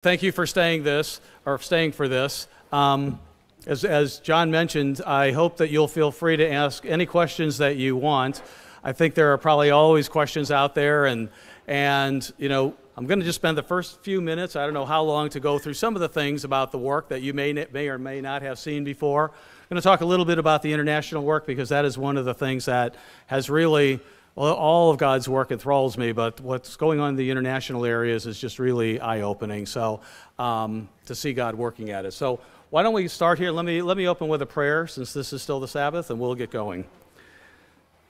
Thank you for staying for this. As John mentioned, I hope that you'll feel free to ask any questions that you want. I think there are probably always questions out there, and you know, I'm going to just spend the first few minutes, I don't know how long, to go through some of the things about the work that you may or may not have seen before. I'm going to talk a little bit about the international work, because that is one of the things that has really, well, all of God's work enthralls me, but what's going on in the international areas is just really eye-opening. So to see God working at it. So why don't we start here? Let me open with a prayer, since this is still the Sabbath, and we'll get going.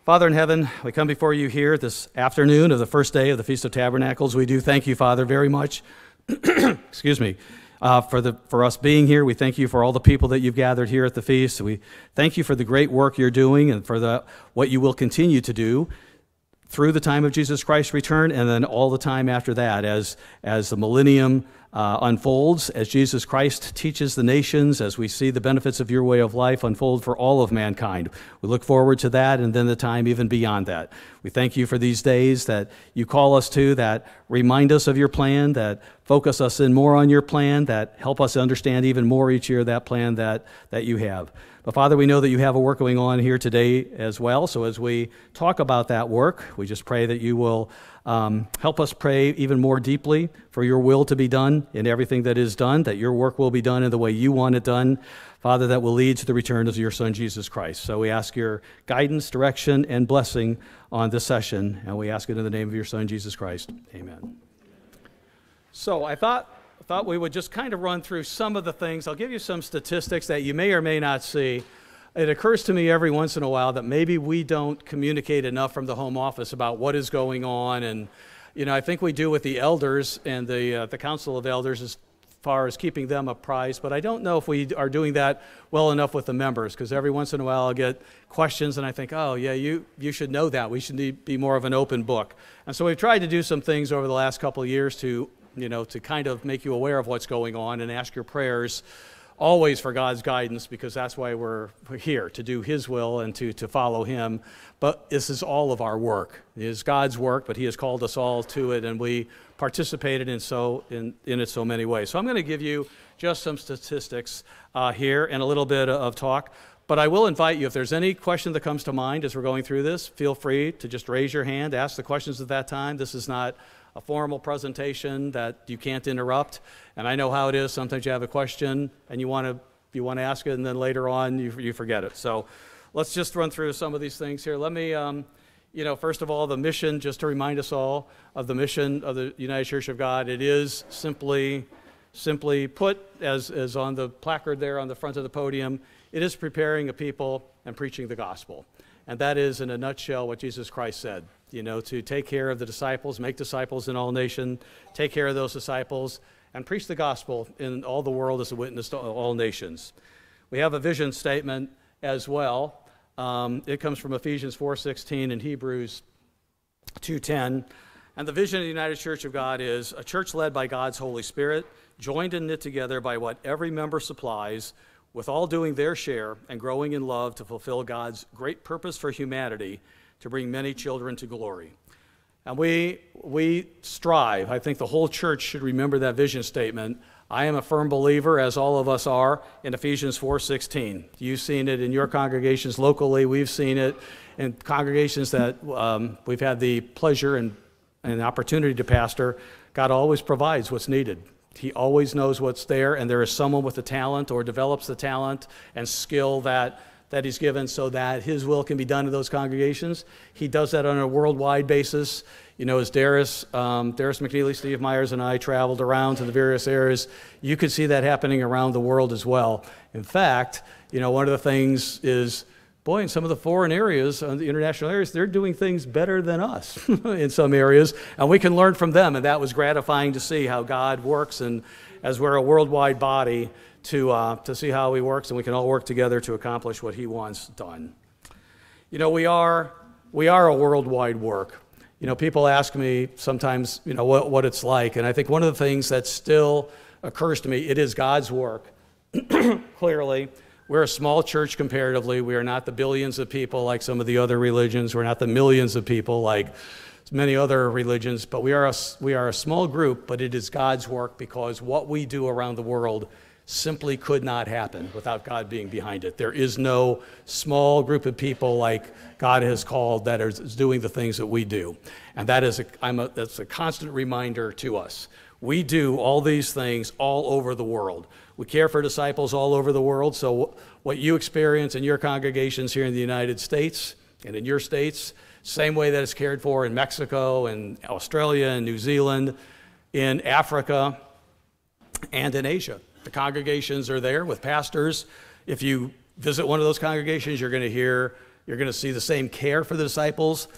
Father in heaven, we come before you here this afternoon of the first day of the Feast of Tabernacles. We do thank you, Father, very much. Excuse me. For us being here. We thank you for all the people that you've gathered here at the feast. We thank you for the great work you're doing and for what you will continue to do through the time of Jesus Christ's return, and then all the time after that, as the millennium unfolds, as Jesus Christ teaches the nations, as we see the benefits of your way of life unfold for all of mankind. We look forward to that, and then the time even beyond that. We thank you for these days that you call us to, that remind us of your plan, that focus us in more on your plan, that help us understand even more each year that plan that you have. But Father, we know that you have a work going on here today as well. So as we talk about that work, we just pray that you will help us pray even more deeply for your will to be done in everything that is done, that your work will be done in the way you want it done, Father, that will lead to the return of your Son, Jesus Christ. So we ask your guidance, direction, and blessing on this session, and we ask it in the name of your Son, Jesus Christ. Amen. So I thought we would just kind of run through some of the things. I'll give you some statistics that you may or may not see. It occurs to me every once in a while that maybe we don't communicate enough from the home office about what is going on. And, you know, I think we do with the elders and the Council of Elders as far as keeping them apprised, but I don't know if we are doing that well enough with the members, because every once in a while I'll get questions and I think, oh yeah, you should know that. We should be more of an open book. And so we've tried to do some things over the last couple of years to kind of make you aware of what's going on, and ask your prayers always for God's guidance, because that's why we're here, to do his will and to follow him. But this is all of our work. It is God's work, but he has called us all to it, and we participated in it so many ways. So I'm going to give you just some statistics here and a little bit of talk. But I will invite you, if there's any question that comes to mind as we're going through this, feel free to just raise your hand, ask the questions at that time. This is not a formal presentation that you can't interrupt. And I know how it is. Sometimes you have a question and you want to ask it, and then later on you forget it. So let's just run through some of these things here. Let me, first of all, the mission, just to remind us all of the mission of the United Church of God. It is simply put, as on the placard there on the front of the podium, it is preparing a people and preaching the gospel. And that is, in a nutshell, what Jesus Christ said, to take care of the disciples, make disciples in all nations, take care of those disciples, and preach the gospel in all the world as a witness to all nations. We have a vision statement as well. It comes from Ephesians 4:16 and Hebrews 2:10. And the vision of the United Church of God is a church led by God's Holy Spirit, joined and knit together by what every member supplies, with all doing their share and growing in love to fulfill God's great purpose for humanity, to bring many children to glory. And we strive, I think the whole church should remember that vision statement. I am a firm believer, as all of us are, in Ephesians 4:16. You've seen it in your congregations locally. We've seen it in congregations that we've had the pleasure and opportunity to pastor. God always provides what's needed. He always knows what's there, and there is someone with the talent or develops the talent and skill that he's given so that his will can be done in those congregations. He does that on a worldwide basis. As Darius McNeely, Steve Myers, and I traveled around to the various areas, you could see that happening around the world as well. In fact, one of the things is, boy, in some of the foreign areas, the international areas, they're doing things better than us in some areas, and we can learn from them, and that was gratifying to see how God works, and as we're a worldwide body, to see how he works, and we can all work together to accomplish what he wants done. We are a worldwide work. People ask me sometimes, what it's like, and I think one of the things that still occurs to me, it is God's work, clearly. We're a small church comparatively. We are not the billions of people like some of the other religions. We're not the millions of people like many other religions, but we are a small group, but it is God's work, because what we do around the world simply could not happen without God being behind it. There is no small group of people like God has called that is doing the things that we do. And that's a constant reminder to us. We do all these things all over the world. We care for disciples all over the world. So what you experience in your congregations here in the United States and in your states, same way that it's cared for in Mexico and Australia and New Zealand, in Africa, and in Asia. The congregations are there with pastors. If you visit one of those congregations, you're going to see the same care for the disciples,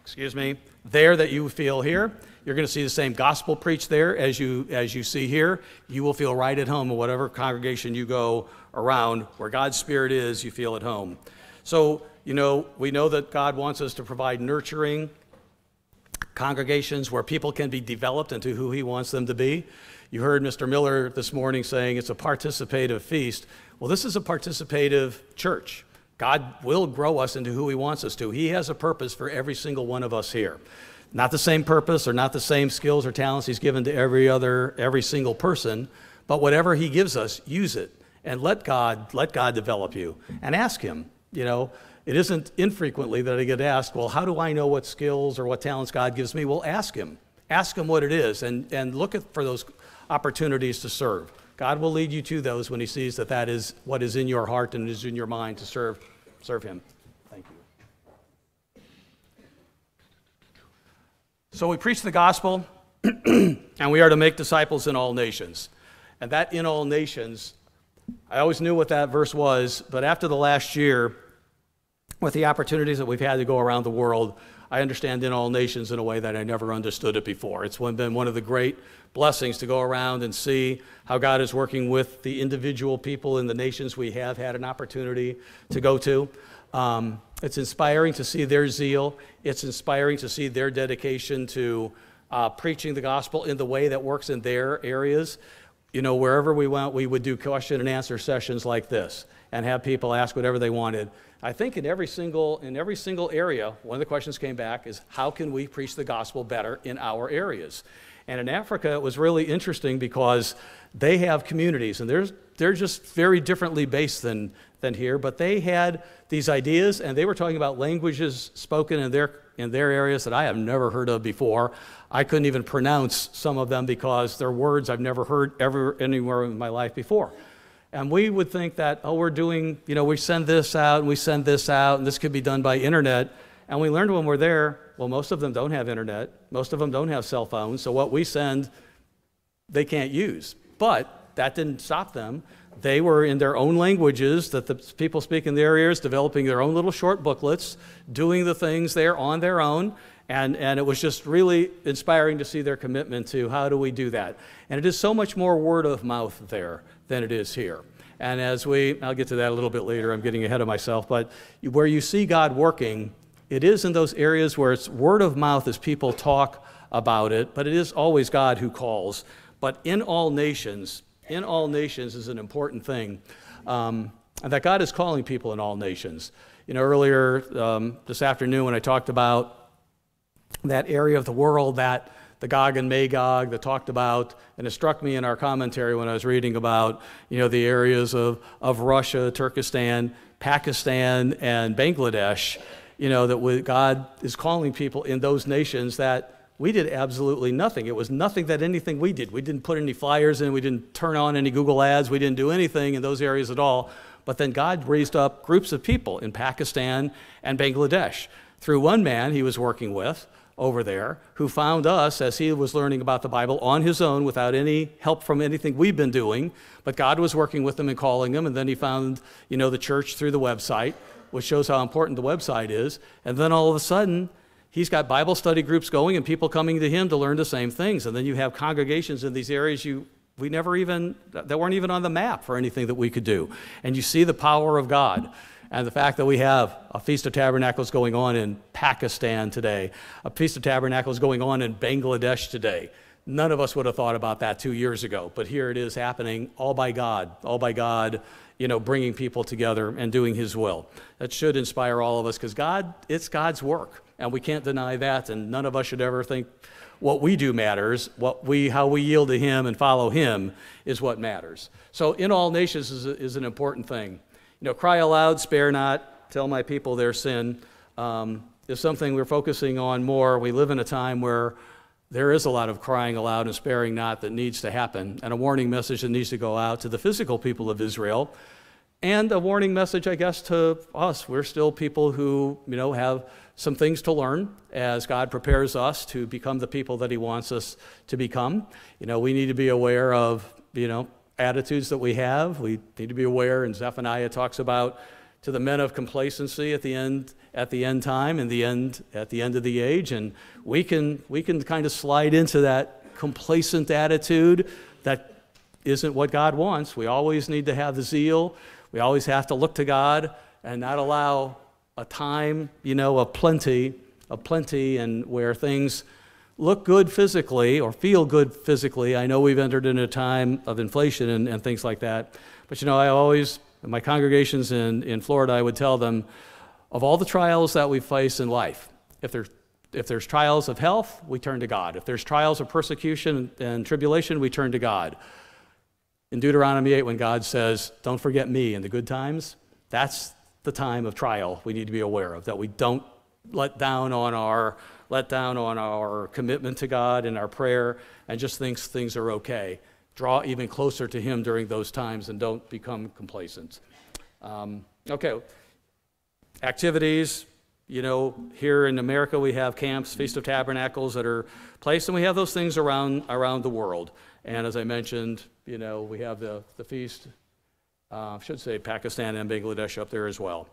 excuse me, there that you feel here. You're going to see the same gospel preached there as you see here. You will feel right at home in whatever congregation you go around. Where God's Spirit is, you feel at home. So, we know that God wants us to provide nurturing congregations where people can be developed into who He wants them to be. You heard Mr. Miller this morning saying it's a participative feast. Well, this is a participative church. God will grow us into who He wants us to. He has a purpose for every single one of us here. Not the same purpose or not the same skills or talents He's given to every single person, but whatever He gives us, use it and let God develop you, and ask Him. It isn't infrequently that I get asked, well, how do I know what skills or what talents God gives me? Well, ask Him. Ask Him what it is, and look for those opportunities to serve. God will lead you to those when He sees that is what is in your heart and is in your mind to serve Him. Thank you. So we preach the gospel, and we are to make disciples in all nations. And that in all nations, I always knew what that verse was, but after the last year, with the opportunities that we've had to go around the world, I understand in all nations in a way that I never understood it before. It's been one of the great blessings to go around and see how God is working with the individual people in the nations we have had an opportunity to go to. It's inspiring to see their zeal. It's inspiring to see their dedication to preaching the gospel in the way that works in their areas. Wherever we went, we would do question and answer sessions like this and have people ask whatever they wanted. I think in every single area, one of the questions came back is, how can we preach the gospel better in our areas? And in Africa, it was really interesting because they have communities, and they're just very differently based than here, but they had these ideas, and they were talking about languages spoken in their areas that I have never heard of before. I couldn't even pronounce some of them because they're words I've never heard ever anywhere in my life before. And we would think that, we're doing, we send this out and we send this out, and this could be done by internet. And we learned when we're there, well, most of them don't have internet. Most of them don't have cell phones. So what we send, they can't use. But that didn't stop them. They were in their own languages that the people speak in their areas, developing their own little short booklets, doing the things there on their own. And it was just really inspiring to see their commitment to how do we do that. And it is so much more word of mouth there than it is here. And I'll get to that a little bit later, I'm getting ahead of myself, but where you see God working, it is in those areas where it's word of mouth as people talk about it, but it is always God who calls. But in all nations is an important thing, and that God is calling people in all nations. Earlier this afternoon when I talked about that area of the world that the Gog and Magog that talked about, and it struck me in our commentary when I was reading about, the areas of Russia, Turkestan, Pakistan, and Bangladesh, that God is calling people in those nations that we did absolutely nothing. It was nothing that anything we did. We didn't put any flyers in, we didn't turn on any Google ads, we didn't do anything in those areas at all. But then God raised up groups of people in Pakistan and Bangladesh through one man he was working with over there, who found us as he was learning about the Bible on his own without any help from anything we've been doing. But God was working with them and calling them, and then he found, the church through the website, which shows how important the website is. And then all of a sudden, he's got Bible study groups going and people coming to him to learn the same things. And then you have congregations in these areas that weren't even on the map for anything that we could do. And you see the power of God. And the fact that we have a Feast of Tabernacles going on in Pakistan today, a Feast of Tabernacles going on in Bangladesh today. None of us would have thought about that 2 years ago, but here it is happening all by God, bringing people together and doing his will. That should inspire all of us because it's God's work. and we can't deny that, and none of us should ever think what we do matters. How we yield to him and follow him is what matters. So in all nations is an important thing. Cry aloud, spare not, tell my people their sin is something we're focusing on more. We live in a time where there is a lot of crying aloud and sparing not that needs to happen, and a warning message that needs to go out to the physical people of Israel, and a warning message, I guess, to us. We're still people who, have some things to learn as God prepares us to become the people that he wants us to become. We need to be aware of, attitudes that we have. We need to be aware, and Zephaniah talks about to the men of complacency at the end time and at the end of the age, and we can kind of slide into that complacent attitude that isn't what God wants. We always need to have the zeal. We always have to look to God and not allow a time, of plenty, and where things look good physically or feel good physically. I know we've entered in a time of inflation and things like that, but I always, in my congregations in Florida, I would tell them, of all the trials that we face in life, if there's trials of health, we turn to God. If there's trials of persecution and tribulation, we turn to God. In Deuteronomy 8, when God says, don't forget me in the good times, that's the time of trial we need to be aware of, that we don't let down on our commitment to God and our prayer and just think things are okay. Draw even closer to him during those times and don't become complacent. Okay, activities. Here in America we have camps, Feast of Tabernacles that are placed, and we have those things around the world. And as I mentioned, we have the feast, I should say Pakistan and Bangladesh up there as well.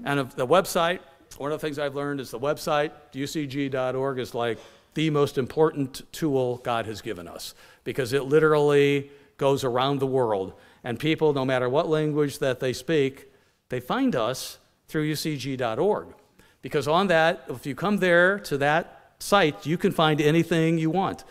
And the website, one of the things I've learned is the website, ucg.org, is like the most important tool God has given us, because it literally goes around the world. And people, no matter what language that they speak, they find us through ucg.org. Because on that, if you come there to that site, you can find anything you want.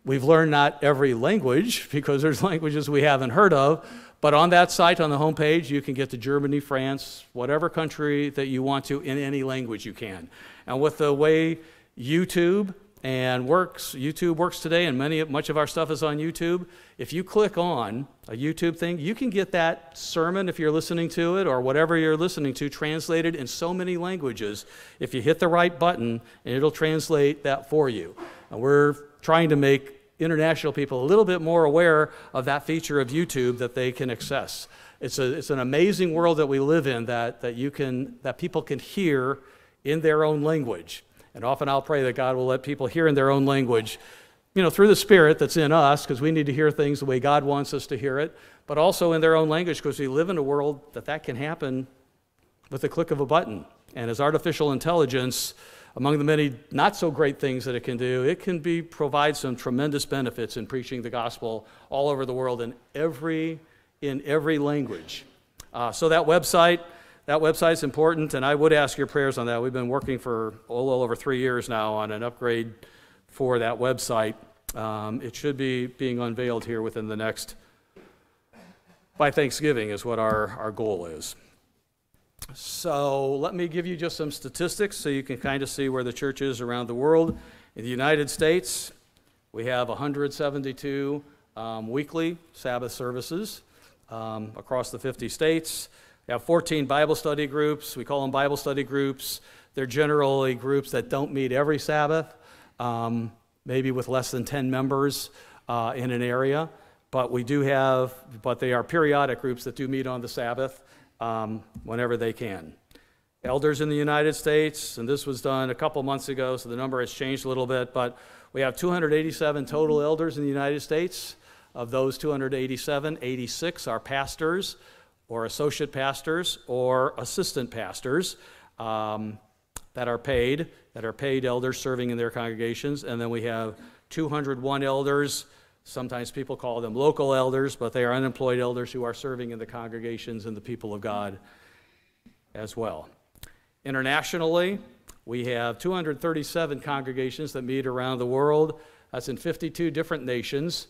We've learned not every language, because there's languages we haven't heard of, but on that site, on the homepage, you can get to Germany, France, whatever country that you want to, in any language you can. And with the way YouTube works today, and much of our stuff is on YouTube. If you click on a YouTube thing, you can get that sermon, if you're listening to it, or whatever you're listening to, translated in so many languages if you hit the right button, and it'll translate that for you. And we're trying to make international people a little bit more aware of that feature of YouTube that they can access. It's an amazing world that we live in that people can hear in their own language. And often I'll pray that God will let people hear in their own language, through the Spirit that's in us, because we need to hear things the way God wants us to hear it, but also in their own language, because we live in a world that can happen with the click of a button. And as artificial intelligence, among the many not so great things that it can do, it can provide some tremendous benefits in preaching the gospel all over the world in every language. So that website's important, and I would ask your prayers on that. We've been working for a little over 3 years now on an upgrade for that website. It should be being unveiled here within by Thanksgiving is what our goal is. So let me give you just some statistics so you can kind of see where the church is around the world. In the United States, we have 172 weekly Sabbath services across the 50 states. We have 14 Bible study groups. We call them Bible study groups. They're generally groups that don't meet every Sabbath, maybe with less than 10 members in an area. But they are periodic groups that do meet on the Sabbath whenever they can. Elders in the United States, and this was done a couple months ago, so the number has changed a little bit, but we have 287 total elders in the United States. Of those 287, 86 are pastors, or associate pastors, or assistant pastors that are paid elders serving in their congregations. And then we have 201 elders. Sometimes people call them local elders, but they are unemployed elders who are serving in the congregations and the people of God as well. Internationally, we have 237 congregations that meet around the world. That's in 52 different nations.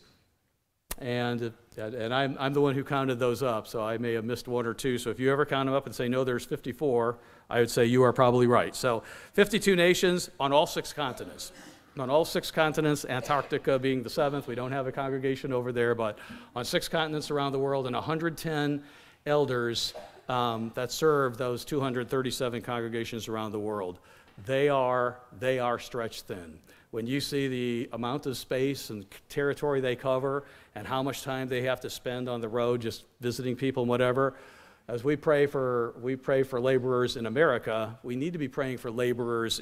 And And I'm the one who counted those up, so I may have missed one or two. So if you ever count them up and say, no, there's 54, I would say you are probably right. So 52 nations on all 6 continents. On all 6 continents, Antarctica being the 7th. We don't have a congregation over there, but on 6 continents around the world, and 110 elders that serve those 237 congregations around the world. They are stretched thin. When you see the amount of space and territory they cover and how much time they have to spend on the road just visiting people and whatever, as we pray for laborers in America, we need to be praying for laborers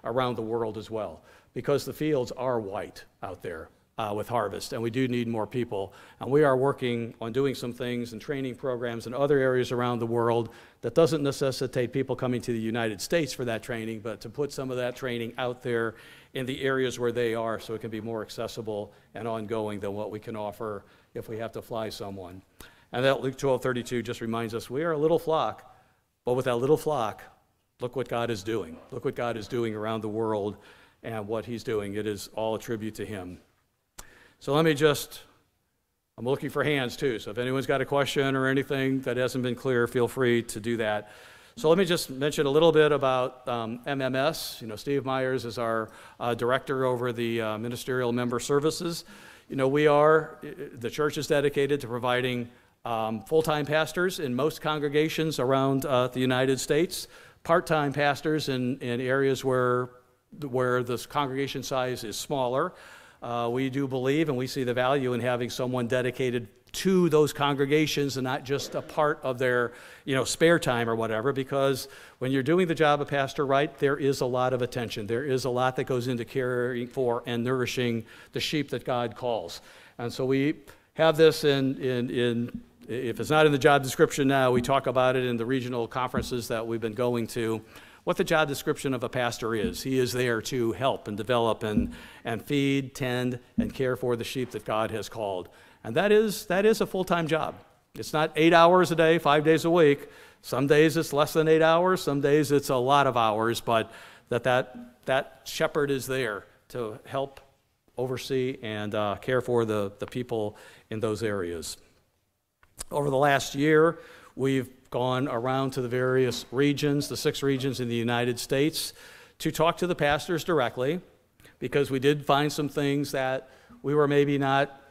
around the world as well, because the fields are white out there with harvest, and we do need more people. And we are working on doing some things and training programs in other areas around the world that doesn't necessitate people coming to the United States for that training, but to put some of that training out there in the areas where they are so it can be more accessible and ongoing than what we can offer if we have to fly someone. And that Luke 12:32 just reminds us we are a little flock, but with that little flock, look what God is doing. Look what God is doing around the world and what he's doing. It is all a tribute to him. So I'm looking for hands too. So if anyone's got a question or anything that hasn't been clear, feel free to do that. So let me just mention a little bit about MMS. Steve Myers is our director over the Ministerial Member Services. The church is dedicated to providing full-time pastors in most congregations around the United States, part-time pastors in areas where the congregation size is smaller. We do believe and we see the value in having someone dedicated to those congregations and not just a part of their spare time or whatever, because when you're doing the job of pastor right, there is a lot of attention. There is a lot that goes into caring for and nourishing the sheep that God calls. And so we have this if it's not in the job description now, we talk about it in the regional conferences that we've been going to, what the job description of a pastor is. He is there to help and develop and feed, tend, and care for the sheep that God has called. And that is a full-time job. It's not 8 hours a day, 5 days a week. Some days it's less than 8 hours. Some days it's a lot of hours, but that shepherd is there to help oversee and care for the people in those areas. Over the last year, we've gone around to the various regions, the 6 regions in the United States, to talk to the pastors directly, because we did find some things that we were maybe not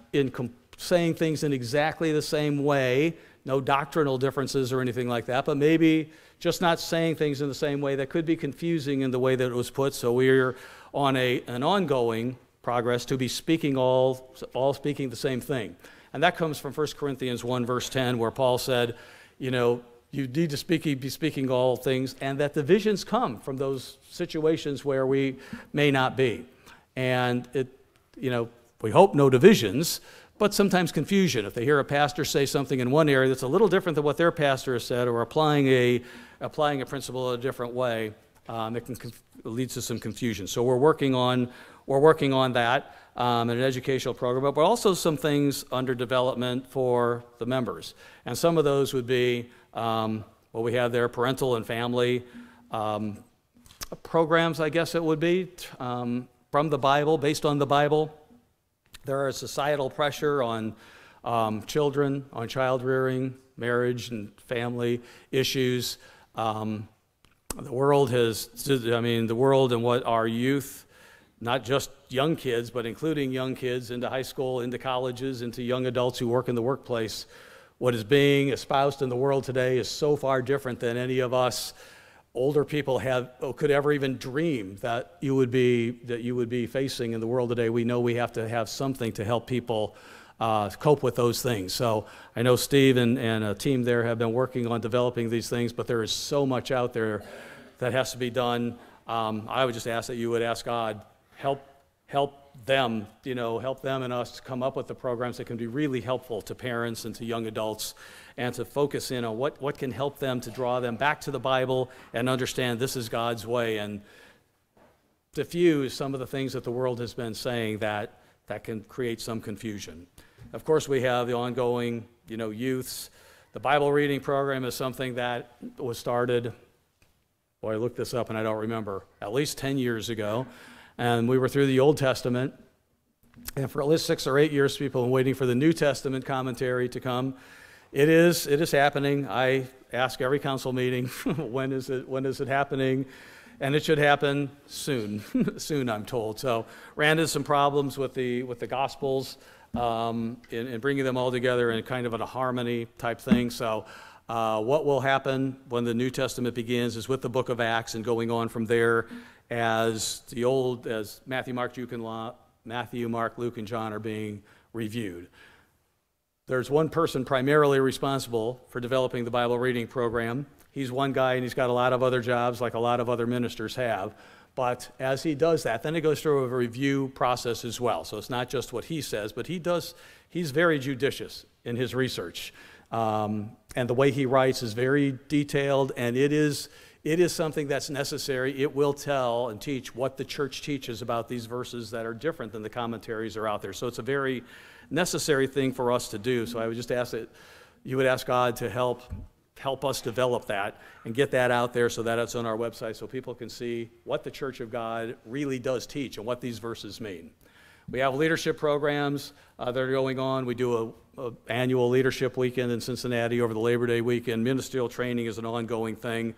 saying things in exactly the same way, no doctrinal differences or anything like that, but maybe just not saying things in the same way that could be confusing in the way that it was put. So we're on an ongoing progress to be speaking all speaking the same thing. And that comes from 1 Corinthians 1, verse 10, where Paul said, you need to be speaking all things, and that divisions come from those situations where we may not be. And we hope no divisions, but sometimes confusion. If they hear a pastor say something in one area that's a little different than what their pastor has said, or applying a principle a different way, it can lead to some confusion. So we're working on that in an educational program, but also some things under development for the members. And some of those would be what we have there, parental and family programs, I guess it would be, from the Bible, based on the Bible. There is societal pressure on children, on child rearing, marriage and family issues. The world and what our youth, not just young kids, but including young kids into high school, into colleges, into young adults who work in the workplace, what is being espoused in the world today is so far different than any of us older people could ever even dream that you would be facing in the world today. We know we have to have something to help people cope with those things. So I know Steve and a team there have been working on developing these things, but there is so much out there that has to be done. I would just ask that you would ask God, help them and us come up with the programs that can be really helpful to parents and to young adults, and to focus in on what can help them to draw them back to the Bible and understand this is God's way, and diffuse some of the things that the world has been saying that can create some confusion. Of course, we have the ongoing, youths. The Bible reading program is something that was started, I looked this up and I don't remember, at least 10 years ago. And we were through the Old Testament, And for at least 6 or 8 years, people have been waiting for the New Testament commentary to come. It is happening. I ask every council meeting, when is it happening? And it should happen soon, soon, I'm told. So ran into some problems with the Gospels in bringing them all together in kind of a harmony type thing. So what will happen when the New Testament begins is with the book of Acts and going on from there as Matthew, Mark, Luke, and John are being reviewed. There's one person primarily responsible for developing the Bible reading program. He's one guy, and he's got a lot of other jobs like a lot of other ministers have. But as he does that, then it goes through a review process as well. So it's not just what he says, but he's very judicious in his research. And the way he writes is very detailed, and it is something that's necessary. It will tell and teach what the church teaches about these verses that are different than the commentaries are out there. So it's a very necessary thing for us to do. So I would just ask that you would ask God to help us develop that and get that out there so that it's on our website so people can see what the Church of God really does teach and what these verses mean. We have leadership programs that are going on. We do an annual leadership weekend in Cincinnati over the Labor Day weekend. Ministerial training is an ongoing thing.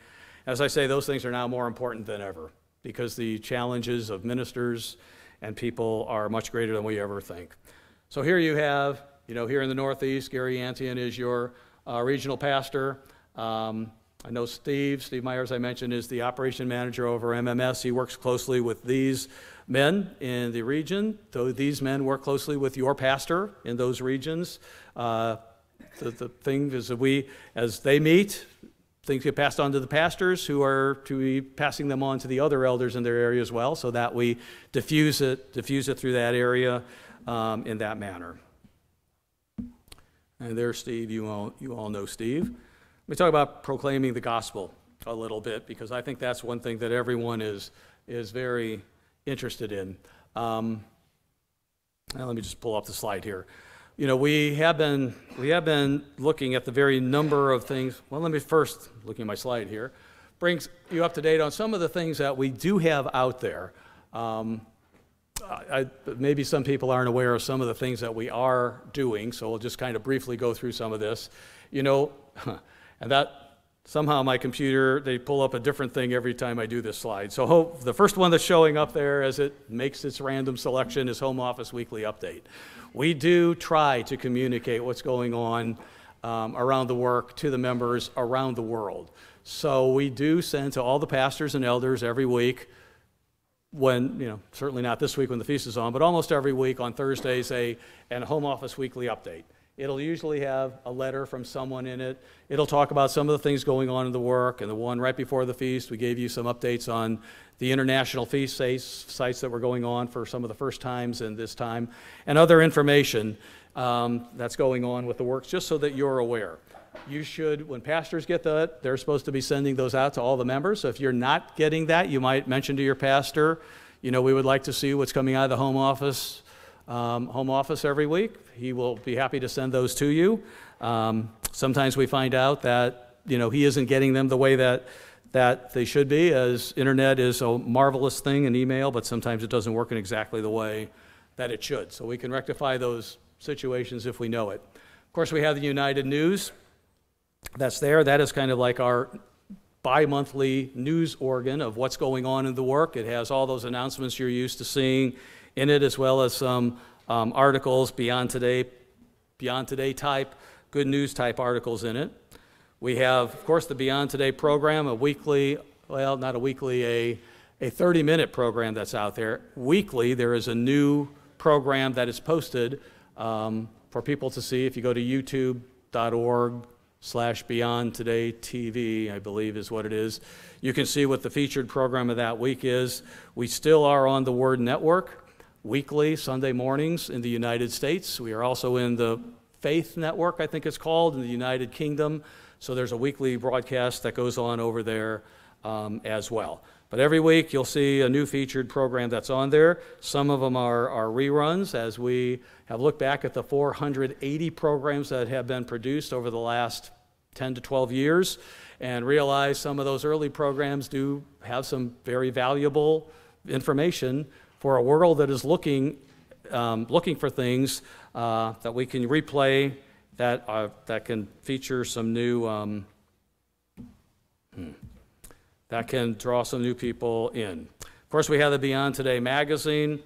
As I say, those things are now more important than ever because the challenges of ministers and people are much greater than we ever think. So here you have, here in the Northeast, Gary Antian is your regional pastor. I know Steve Myers, I mentioned, is the operation manager over MMS. He works closely with these men in the region. So these men work closely with your pastor in those regions. The thing is that as they meet, things get passed on to the pastors who are to be passing them on to the other elders in their area as well, so that we diffuse it through that area in that manner. And there's Steve. You all know Steve. Let me talk about proclaiming the gospel a little bit because I think that's one thing that everyone is very interested in. Now let me just pull up the slide here. We have been looking at the very number of things. Well, let me first, looking at my slide here, brings you up to date on some of the things that we do have out there. Maybe some people aren't aware of some of the things that we are doing, so we'll just kind of briefly go through some of this. And that somehow my computer, they pull up a different thing every time I do this slide. So the first one that's showing up there as it makes its random selection is Home Office Weekly Update. We do try to communicate what's going on around the work to the members around the world. So we do send to all the pastors and elders every week when, certainly not this week when the feast is on, but almost every week on Thursdays, a Home Office Weekly Update. It'll usually have a letter from someone in it. It'll talk about some of the things going on in the work, and the one right before the feast, we gave you some updates on the international feast sites that were going on for some of the first times and this time, and other information that's going on with the works, just so that you're aware. You should, when pastors get that, they're supposed to be sending those out to all the members. So if you're not getting that, you might mention to your pastor, we would like to see what's coming out of the home office every week. He will be happy to send those to you. Sometimes we find out that, he isn't getting them the way that they should be, as internet is a marvelous thing in email, but sometimes it doesn't work in exactly the way that it should. So we can rectify those situations if we know it. Of course, we have the United News. That's there. That is kind of like our bi-monthly news organ of what's going on in the work. It has all those announcements you're used to seeing in it, as well as some articles, Beyond Today type, good news type articles in it. We have, of course, the Beyond Today program, a 30-minute program that's out there. Weekly, there is a new program that is posted for people to see. If you go to youtube.org/BeyondTodayTV, I believe is what it is, you can see what the featured program of that week is. We still are on the Word Network weekly, Sunday mornings in the United States. We are also in the Faith Network, I think it's called, in the United Kingdom. So there's a weekly broadcast that goes on over there as well. But every week you'll see a new featured program that's on there. Some of them are reruns, as we have looked back at the 480 programs that have been produced over the last 10 to 12 years and realize some of those early programs do have some very valuable information for a world that is looking looking for things that we can replay that can feature some new, that can draw some new people in. Of course, we have the Beyond Today magazine.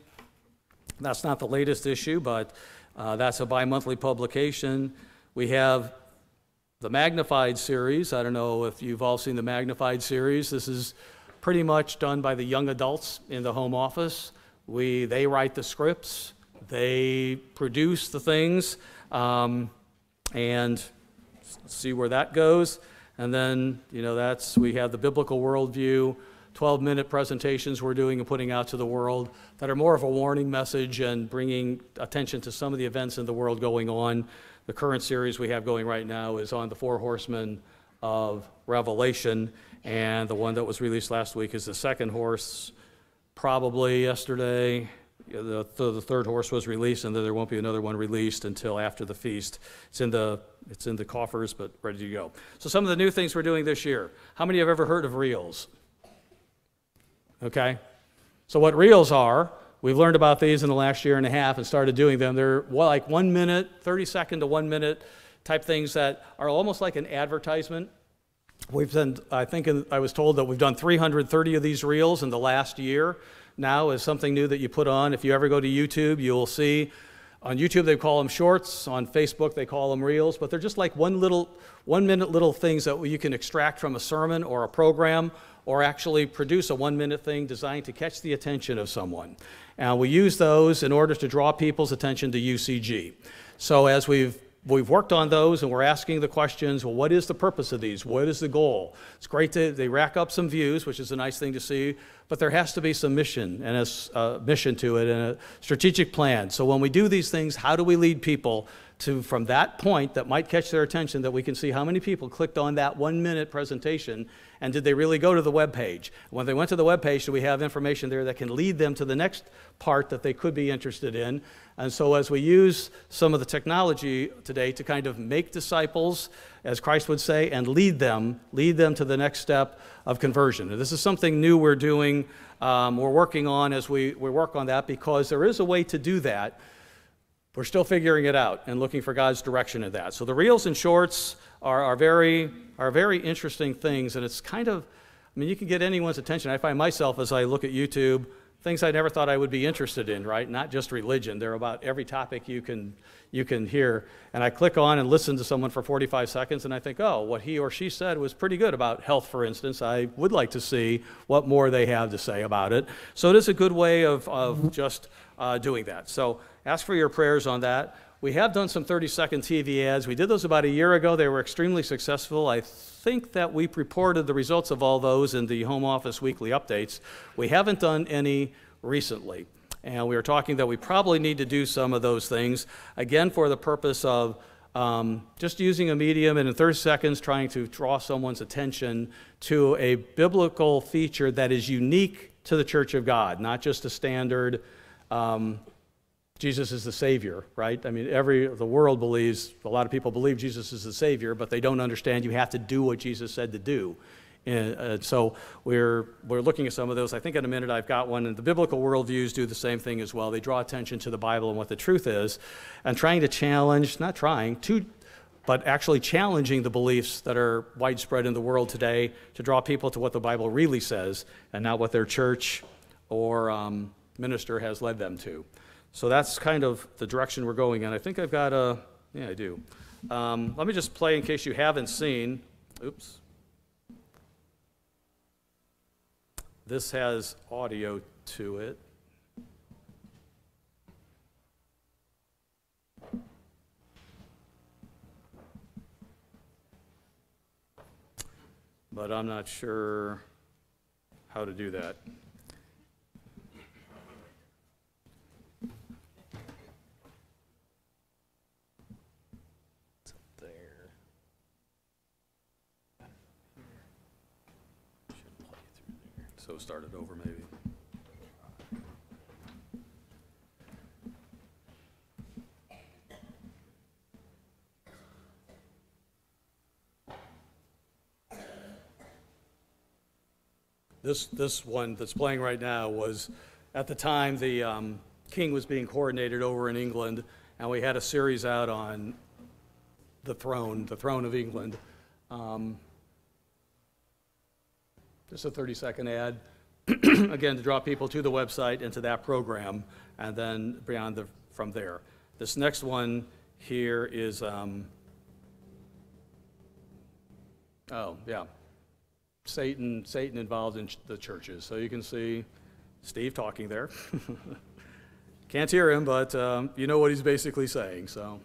That's not the latest issue, but that's a bi-monthly publication. We have the Magnified series. I don't know if you've all seen the Magnified series. This is pretty much done by the young adults in the home office. They write the scripts, they produce the things, and see where that goes. And then, we have the biblical worldview, 12-minute presentations we're doing and putting out to the world that are more of a warning message and bringing attention to some of the events in the world going on. The current series we have going right now is on the four horsemen of Revelation, and the one that was released last week is the second horse. Probably yesterday, the third horse was released, and then there won't be another one released until after the feast. It's in the coffers, but ready to go. So some of the new things we're doing this year. How many have ever heard of reels? Okay. So what reels are, we've learned about these in the last year and a half and started doing them. They're like 1 minute, 30-second to 1 minute type things that are almost like an advertisement. We've done, I was told that we've done 330 of these reels in the last year. Now is something new that you put on. If you ever go to YouTube, you'll see on YouTube they call them shorts. On Facebook they call them reels. But they're just like 1 minute little things that you can extract from a sermon or a program, or actually produce a 1 minute thing designed to catch the attention of someone. And we use those in order to draw people's attention to UCG. So as we've worked on those and we're asking the questions, well, what is the purpose of these? What is the goal? It's great they rack up some views, which is a nice thing to see, but there has to be some mission and a mission to it and a strategic plan. So when we do these things, how do we lead people to, from that point that might catch their attention, that we can see how many people clicked on that 1 minute presentation, and did they really go to the web page? When they went to the web page, do we have information there that can lead them to the next part that they could be interested in? And so as we use some of the technology today to kind of make disciples, as Christ would say, and lead them to the next step of conversion. And this is something new we're doing, we're working on as we work on that, because there is a way to do that. We're still figuring it out and looking for God's direction in that. So the reels and shorts are very interesting things, and it's kind of, you can get anyone's attention. I find myself, as I look at YouTube, things I never thought I would be interested in, right? Not just religion. They're about every topic you can hear. And I click on and listen to someone for 45 seconds, and I think, oh, what he or she said was pretty good about health, for instance. I would like to see what more they have to say about it. So it is a good way of just doing that. So ask for your prayers on that. We have done some 30-second TV ads. We did those about a year ago. They were extremely successful. I think that we reported the results of all those in the Home Office weekly updates. We haven't done any recently. And we were talking that we probably need to do some of those things, again, for the purpose of just using a medium and in 30 seconds trying to draw someone's attention to a biblical feature that is unique to the Church of God, not just a standard Jesus is the Savior, right? The world believes, a lot of people believe Jesus is the Savior, but they don't understand you have to do what Jesus said to do. And so we're looking at some of those. I think in a minute I've got one. And the biblical worldviews do the same thing as well. They draw attention to the Bible and what the truth is, and trying to challenge, not trying to, but actually challenging the beliefs that are widespread in the world today to draw people to what the Bible really says and not what their church or minister has led them to. So that's kind of the direction we're going in. I think I've got yeah, I do. Let me just play in case you haven't seen. Oops. This has audio to it. But I'm not sure how to do that. So start it over maybe. This one that's playing right now was, at the time, the king was being coronated over in England, and we had a series out on the throne of England. Just a 30-second ad, again, to draw people to the website and to that program, and then beyond from there. This next one here is, Satan involved in the churches. So you can see Steve talking there. Can't hear him, but you know what he's basically saying, so.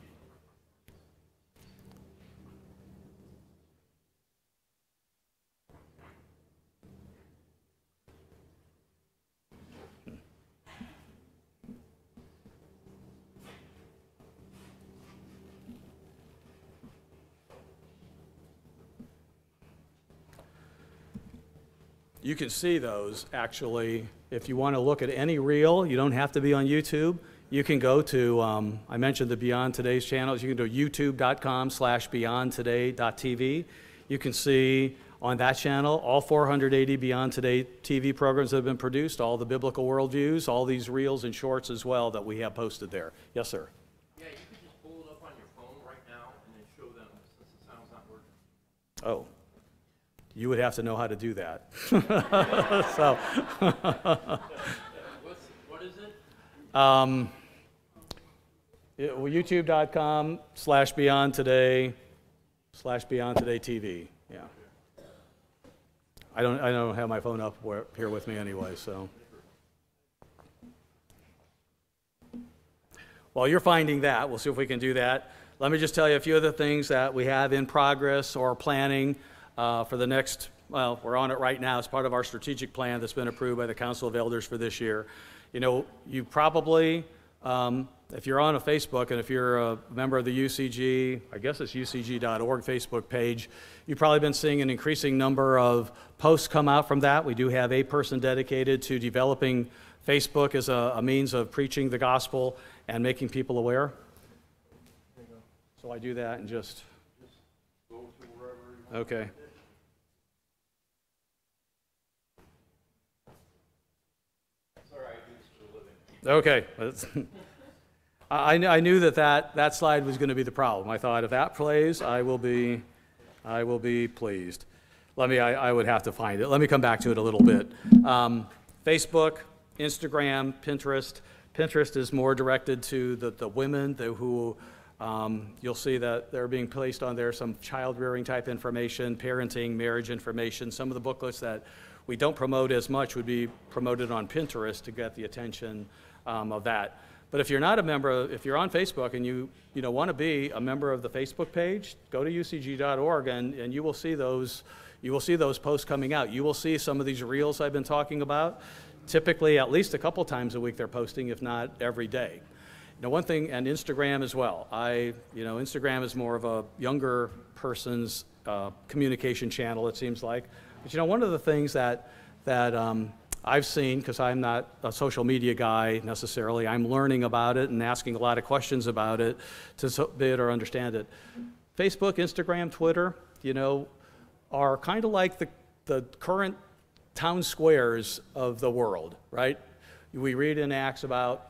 You can see those, actually, if you want to look at any reel. You don't have to be on YouTube. You can go to, I mentioned the Beyond Today's channels. You can go to youtube.com/beyondtoday.tv. You can see on that channel all 480 Beyond Today TV programs that have been produced, all the biblical worldviews, all these reels and shorts as well that we have posted there. Yes, sir? Yeah, you could just pull it up on your phone right now and then show them since the sound's not working. Oh. You would have to know how to do that. So. What is it? YouTube.com/beyondtoday/beyondtodaytv. Yeah. I don't have my phone up here with me anyway, so. While you're finding that, we'll see if we can do that. Let me just tell you a few of the things that we have in progress or planning for the next, well, we're on it right now. It's part of our strategic plan that's been approved by the Council of Elders for this year. You know, you probably, if you're on a Facebook and if you're a member of the UCG, I guess it's ucg.org Facebook page, you've probably been seeing an increasing number of posts come out from that. We do have a person dedicated to developing Facebook as a means of preaching the gospel and making people aware. So I do that and just go to wherever you want. Okay. Okay. I knew that slide was going to be the problem. I thought if that plays, I will be pleased. I would have to find it. Let me come back to it a little bit. Facebook, Instagram, Pinterest. Pinterest is more directed to the women who you'll see that they're being placed on there some child rearing type information, parenting, marriage information. Some of the booklets that we don't promote as much would be promoted on Pinterest to get the attention of that. But if you're not a member, if you're on Facebook and you want to be a member of the Facebook page, go to ucg.org and you will see those posts coming out. You will see some of these reels I've been talking about. Typically, at least a couple times a week they're posting, if not every day. Now, one thing, and Instagram as well. Instagram is more of a younger person's communication channel, it seems like. But one of the things that I've seen, because I'm not a social media guy necessarily, I'm learning about it and asking a lot of questions about it to better understand it. Facebook, Instagram, Twitter, are kind of like the current town squares of the world, right? We read in Acts about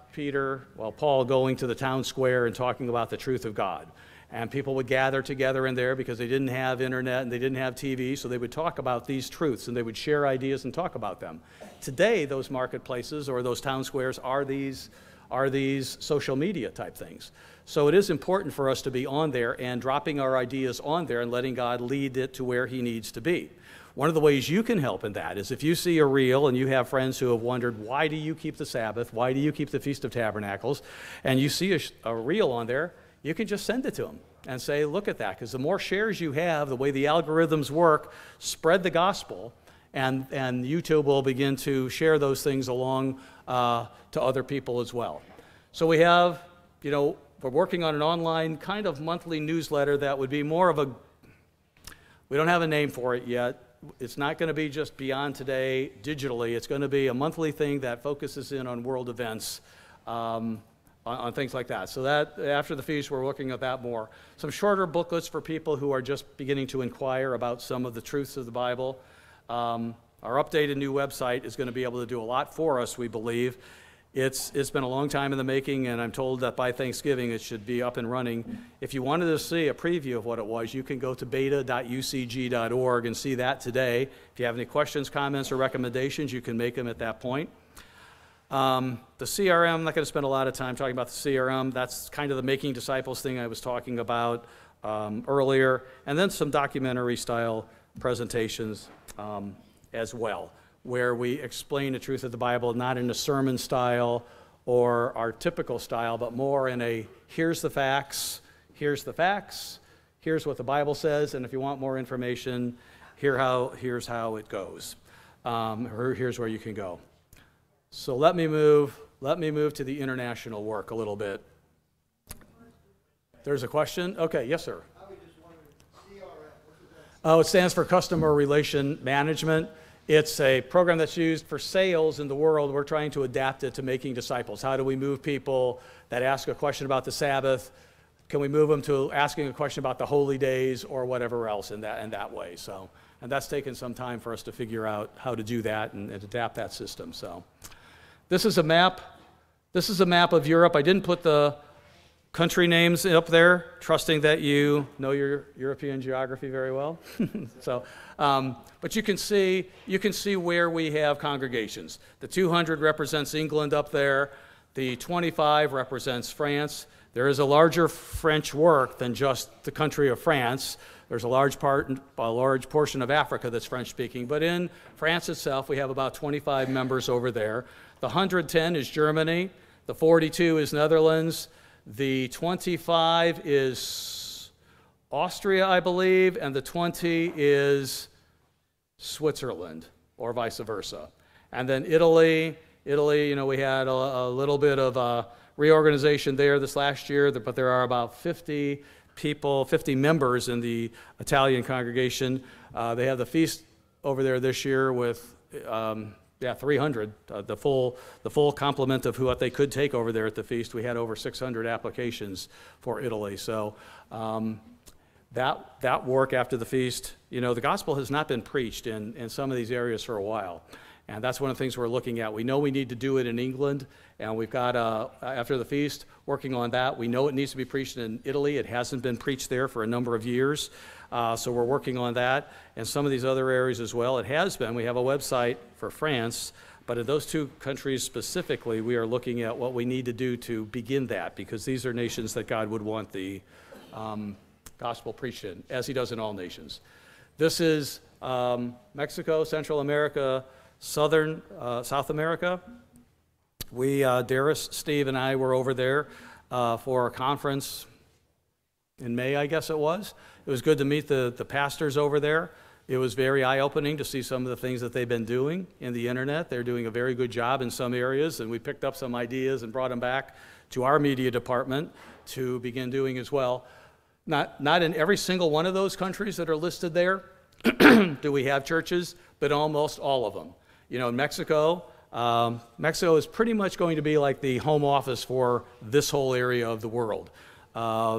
Paul going to the town square and talking about the truth of God. And people would gather together in there because they didn't have internet and they didn't have TV, so they would talk about these truths and they would share ideas and talk about them. Today, those marketplaces or those town squares are these social media type things. So it is important for us to be on there and dropping our ideas on there and letting God lead it to where He needs to be. One of the ways you can help in that is if you see a reel and you have friends who have wondered, why do you keep the Sabbath? Why do you keep the Feast of Tabernacles? And you see a reel on there, you can just send it to them and say, look at that, because the more shares you have, the way the algorithms work, spread the gospel, and YouTube will begin to share those things along to other people as well. So we have, we're working on an online kind of monthly newsletter that would be more of we don't have a name for it yet. It's not going to be just Beyond Today digitally. It's going to be a monthly thing that focuses in on world events, on things like that. So that after the feast, we're looking at that more. Some shorter booklets for people who are just beginning to inquire about some of the truths of the Bible. Our updated new website is going to be able to do a lot for us, we believe. It's been a long time in the making, and I'm told that by Thanksgiving it should be up and running. If you wanted to see a preview of what it was, you can go to beta.ucg.org and see that today. If you have any questions, comments, or recommendations, you can make them at that point. The CRM, I'm not going to spend a lot of time talking about the CRM. That's kind of the Making Disciples thing I was talking about earlier, and then some documentary-style presentations as well, where we explain the truth of the Bible, not in a sermon style or our typical style, but more in a here's the facts, here's what the Bible says, and if you want more information, here's how it goes, or here's where you can go. So let me move to the international work a little bit. There's a question? Okay, yes, sir. I was just wondering, CRM, what does that Oh, it stands for Customer Relation Management. It's a program that's used for sales in the world. We're trying to adapt it to Making Disciples. How do we move people that ask a question about the Sabbath? Can we move them to asking a question about the holy days or whatever else in that way? So, and that's taken some time for us to figure out how to do that and adapt that system. So, this is a map. This is a map of Europe. I didn't put the country names up there, trusting that you know your European geography very well. So, but you can see where we have congregations. The 200 represents England up there. The 25 represents France. There is a larger French work than just the country of France. There's a large portion of Africa that's French-speaking. But in France itself, we have about 25 members over there. The 110 is Germany. The 42 is Netherlands. The 25 is Austria, I believe, and the 20 is Switzerland, or vice versa. And then Italy, we had a little bit of reorganization there this last year, but there are about 50 members in the Italian congregation. They have the feast over there this year with 300, the full complement of what they could take over there at the feast. We had over 600 applications for Italy. So that work after the feast, the gospel has not been preached in some of these areas for a while. And that's one of the things we're looking at. We know we need to do it in England, and we've got, after the feast, working on that. We know it needs to be preached in Italy. It hasn't been preached there for a number of years. So we're working on that, and some of these other areas as well. It has been. We have a website for France, but in those two countries specifically, we are looking at what we need to do to begin that, because these are nations that God would want the gospel preached in, as he does in all nations. This is Mexico, Central America, South America. Darius, Steve, and I were over there for a conference in May, I guess it was. It was good to meet the pastors over there. It was very eye-opening to see some of the things that they've been doing in the internet. They're doing a very good job in some areas, and we picked up some ideas and brought them back to our media department to begin doing as well. Not in every single one of those countries that are listed there do we have churches, but almost all of them. In Mexico, Mexico is pretty much going to be like the home office for this whole area of the world.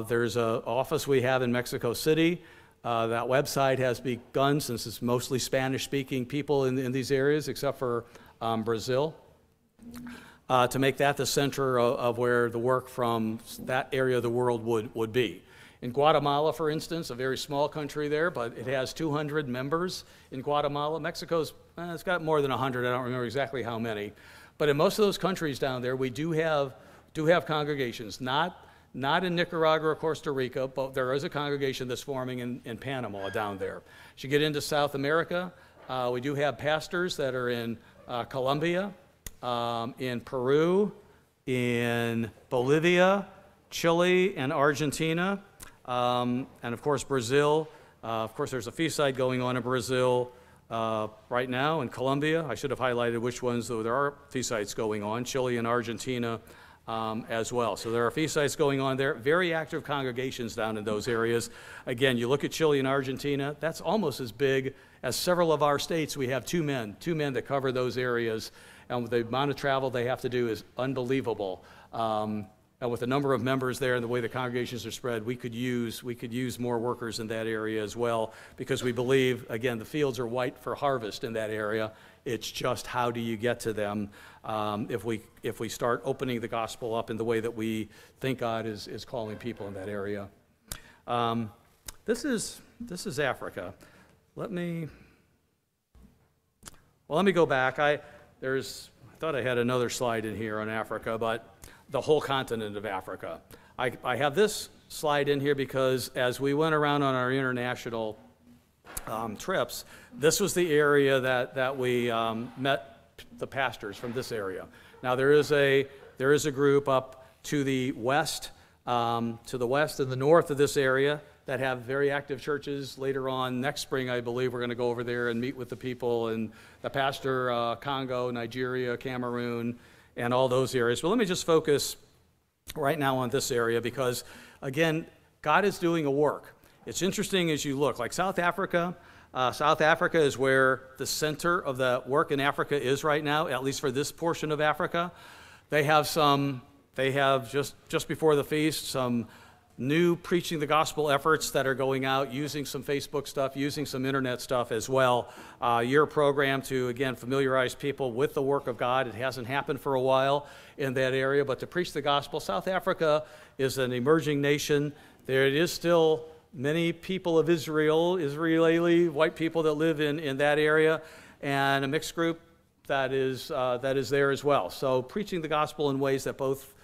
There's an office we have in Mexico City. That website has begun, since it's mostly Spanish-speaking people in these areas, except for Brazil, to make that the center of where the work from that area of the world would be. In Guatemala, for instance, a very small country there, but it has 200 members in Guatemala. Mexico's, it's got more than 100, I don't remember exactly how many. But in most of those countries down there, we do have congregations, not in Nicaragua or Costa Rica, but there is a congregation that's forming in Panama down there. As you get into South America, we do have pastors that are in Colombia, in Peru, in Bolivia, Chile, and Argentina. And of course, Brazil. Of course, there's a feast site going on in Brazil right now. In Colombia, I should have highlighted which ones, though there are feast sites going on, Chile and Argentina as well. So there are feast sites going on there. Very active congregations down in those areas. Again, you look at Chile and Argentina, that's almost as big as several of our states. We have two men that cover those areas. And the amount of travel they have to do is unbelievable. with the number of members there and the way the congregations are spread, we could use more workers in that area as well, because we believe, again, the fields are white for harvest in that area. It's just how do you get to them if we start opening the gospel up in the way that we think God is calling people in that area. This is Africa. Let me go back. I thought I had another slide in here on Africa, but the whole continent of Africa. I have this slide in here because as we went around on our international trips, this was the area that we met the pastors from this area. Now there is a group up to the west and the north of this area that have very active churches. Later on next spring, I believe, we're going to go over there and meet with the people and the pastor, Congo, Nigeria, Cameroon, and all those areas. But let me just focus right now on this area because, again, God is doing a work. It's interesting as you look, like South Africa. South Africa is where the center of the work in Africa is right now, at least for this portion of Africa. They have just before the feast, some new preaching the gospel efforts that are going out, using some Facebook stuff, using some internet stuff as well. Your program to, again, familiarize people with the work of God. It hasn't happened for a while in that area, but to preach the gospel. South Africa is an emerging nation. There it is still many people of Israel, Israeli white people that live in that area, and a mixed group that is there as well. So preaching the gospel in ways that both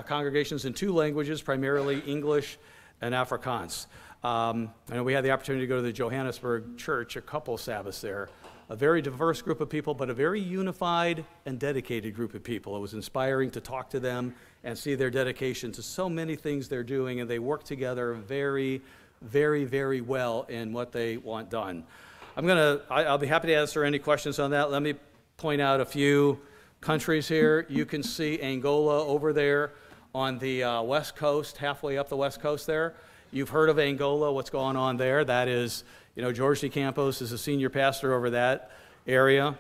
congregations in two languages, primarily English and Afrikaans. I know we had the opportunity to go to the Johannesburg church a couple Sabbaths there. A very diverse group of people, but a very unified and dedicated group of people. It was inspiring to talk to them and see their dedication to so many things they're doing, and they work together very, very, very well in what they want done. I'll be happy to answer any questions on that. Let me point out a few countries here. You can see Angola over there on the west coast, halfway up the west coast there. You've heard of Angola, what's going on there. That is, George D. Campos is a senior pastor over that area.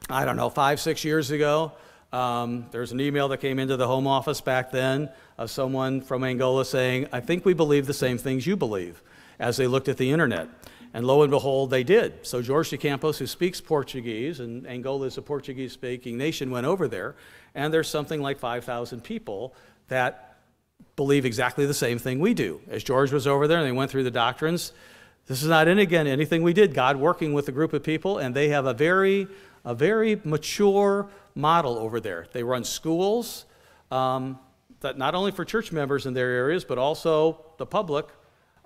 I don't know, 5-6 years ago, there's an email that came into the home office back then of someone from Angola saying, I think we believe the same things you believe, as they looked at the internet. And lo and behold, they did. So George de Campos, who speaks Portuguese, and Angola is a Portuguese-speaking nation, went over there, and there's something like 5,000 people that believe exactly the same thing we do. As George was over there and they went through the doctrines, this is not, anything we did. God working with a group of people, and they have a very mature model over there. They run schools that not only for church members in their areas, but also the public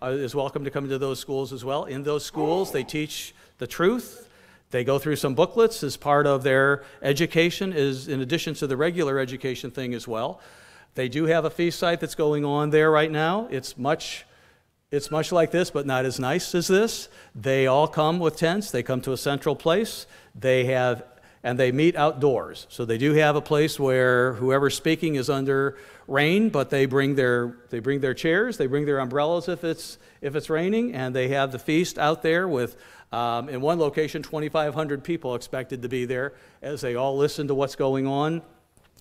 is welcome to come into those schools as well. In those schools, they teach the truth. They go through some booklets as part of their education, in addition to the regular education thing as well. They do have a feast site that's going on there right now. It's much like this, but not as nice as this. They all come with tents. They come to a central place. And they meet outdoors. So they do have a place where whoever's speaking is under rain, but they bring their chairs, they bring their umbrellas if it's raining, and they have the feast out there with, in one location, 2,500 people expected to be there as they all listen to what's going on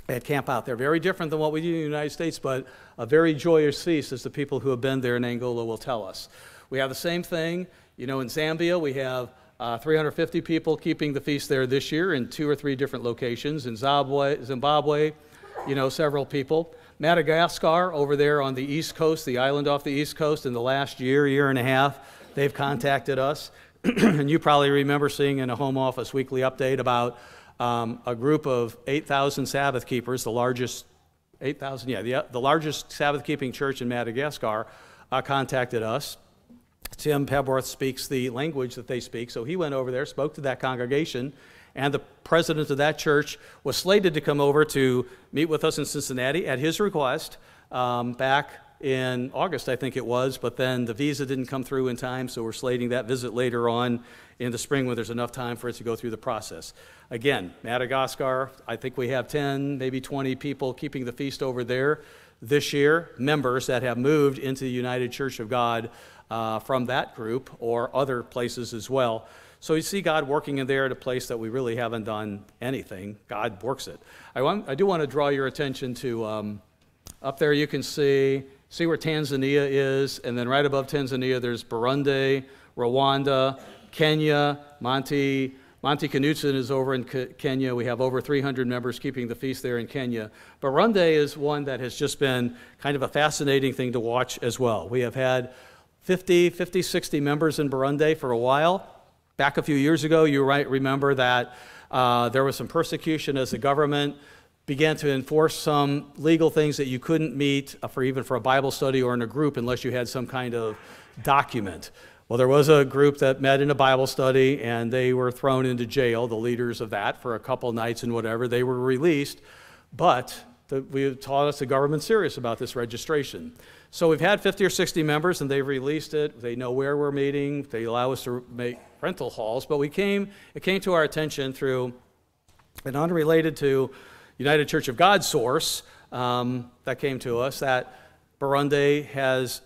at camp out there. Very different than what we do in the United States, but a very joyous feast, as the people who have been there in Angola will tell us. We have the same thing, in Zambia. We have 350 people keeping the feast there this year in 2 or 3 different locations. In Zimbabwe, several people. Madagascar, over there on the East Coast, the island off the East Coast, in the last year and a half, they've contacted us. And you probably remember seeing in a home office weekly update about a group of 8,000 Sabbath keepers, the largest Sabbath keeping church in Madagascar, contacted us. Tim Pebworth speaks the language that they speak, so he went over there, spoke to that congregation, and the president of that church was slated to come over to meet with us in Cincinnati at his request back in August, I think it was, but then the visa didn't come through in time, so we're slating that visit later on in the spring when there's enough time for it to go through the process. Again, Madagascar, I think we have 10, maybe 20 people keeping the feast over there this year, members that have moved into the United Church of God from that group or other places as well. So you see God working in there at a place that we really haven't done anything. God works it. I do want to draw your attention to Up there you can see where Tanzania is, and then right above Tanzania there's Burundi, Rwanda, Kenya. Monty Knudsen is over in Kenya. We have over 300 members keeping the feast there in Kenya. Burundi is one that has just been kind of a fascinating thing to watch as well. We have had 60 members in Burundi for a while. Back a few years ago, you might remember that there was some persecution as the government began to enforce some legal things that you couldn't meet even for a Bible study or in a group unless you had some kind of document. Well, there was a group that met in a Bible study, and they were thrown into jail, the leaders of that, for a couple nights and whatever. They were released, but we taught us the government's serious about this registration. So we've had 50 or 60 members, and they've released it. They know where we're meeting. They allow us to make rental halls. But it came to our attention through an unrelated to United Church of God source that came to us that Burundi has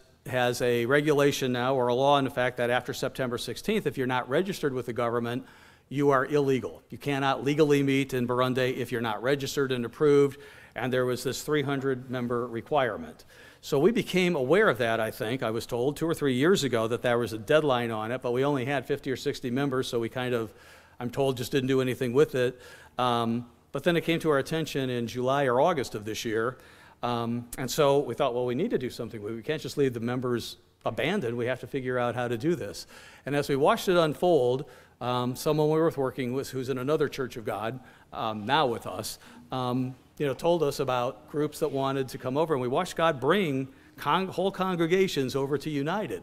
a regulation now, or a law in effect, that after September 16th, if you're not registered with the government, you are illegal. You cannot legally meet in Burundi if you're not registered and approved, and there was this 300-member requirement. So we became aware of that, I think. I was told 2 or 3 years ago that there was a deadline on it, but we only had 50 or 60 members, so we kind of, I'm told, just didn't do anything with it. But then it came to our attention in July or August of this year, and so we thought, well, we need to do something. We can't just leave the members abandoned. We have to figure out how to do this. And as we watched it unfold, someone we were working with, who's in another Church of God, now with us, told us about groups that wanted to come over, and we watched God bring whole congregations over to United,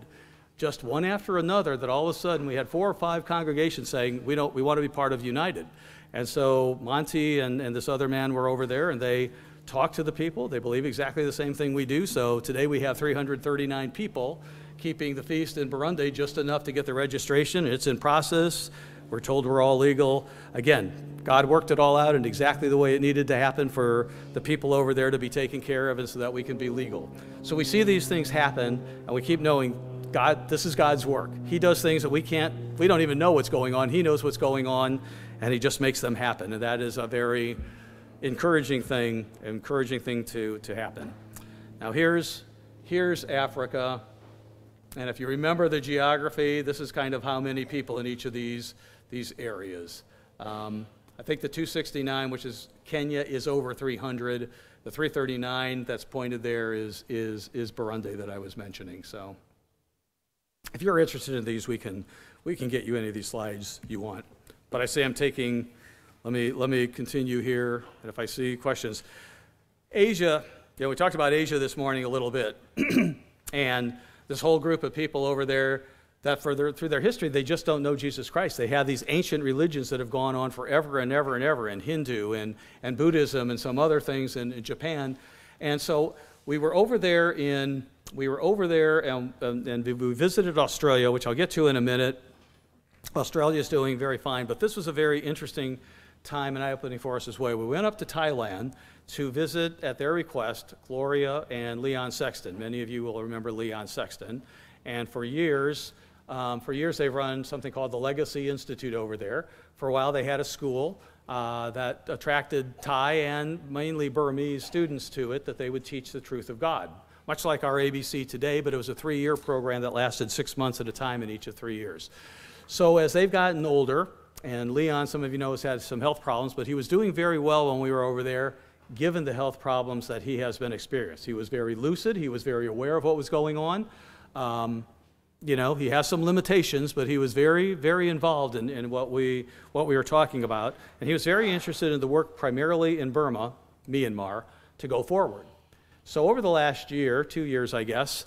just one after another. That all of a sudden we had 4 or 5 congregations saying we want to be part of United. And so Monty and this other man were over there, and they talked to the people. They believe exactly the same thing we do. So today we have 339 people keeping the feast in Burundi, just enough to get the registration. It's in process. We're told we're all legal. Again, God worked it all out in exactly the way it needed to happen for the people over there to be taken care of and so that we can be legal. So we see these things happen, and we keep knowing God, this is God's work. He does things that we don't even know what's going on. He knows what's going on, and he just makes them happen. And that is a very encouraging thing to happen. Now here's Africa. And if you remember the geography, this is kind of how many people in each of these areas. I think the 269, which is Kenya, is over 300. The 339 that's pointed there is Burundi that I was mentioning. So if you're interested in these, we can get you any of these slides you want. But I say I'm taking, let me continue here, and if I see questions. Asia, we talked about Asia this morning a little bit, and this whole group of people over there that through their history, they just don't know Jesus Christ. They have these ancient religions that have gone on forever and ever and ever, and Hindu and Buddhism and some other things in Japan. And so we were over there and we visited Australia, which I'll get to in a minute. Australia is doing very fine, but this was a very interesting time and eye-opening for us as well. We went up to Thailand to visit, at their request, Gloria and Leon Sexton. Many of you will remember Leon Sexton. And for years they've run something called the Legacy Institute over there. For a while they had a school that attracted Thai and mainly Burmese students to it, that they would teach the truth of God. Much like our ABC today, but it was a 3-year program that lasted 6 months at a time in each of 3 years. So as they've gotten older, and Leon, some of you know, has had some health problems, but he was doing very well when we were over there, given the health problems that he has been experienced. He was very lucid. He was very aware of what was going on. He has some limitations, but he was very, very involved in what we were talking about. And he was very interested in the work primarily in Burma, Myanmar, to go forward. So over the last year, 2 years, I guess,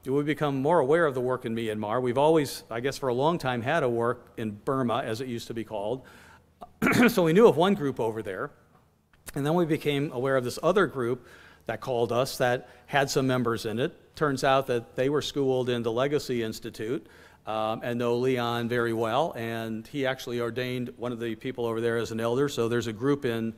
we've become more aware of the work in Myanmar. We've always, I guess for a long time, had a work in Burma, as it used to be called. So we knew of one group over there. And then we became aware of this other group that called us that had some members in it. Turns out that they were schooled in the Legacy Institute and know Leon very well. And he actually ordained one of the people over there as an elder. So there's a group in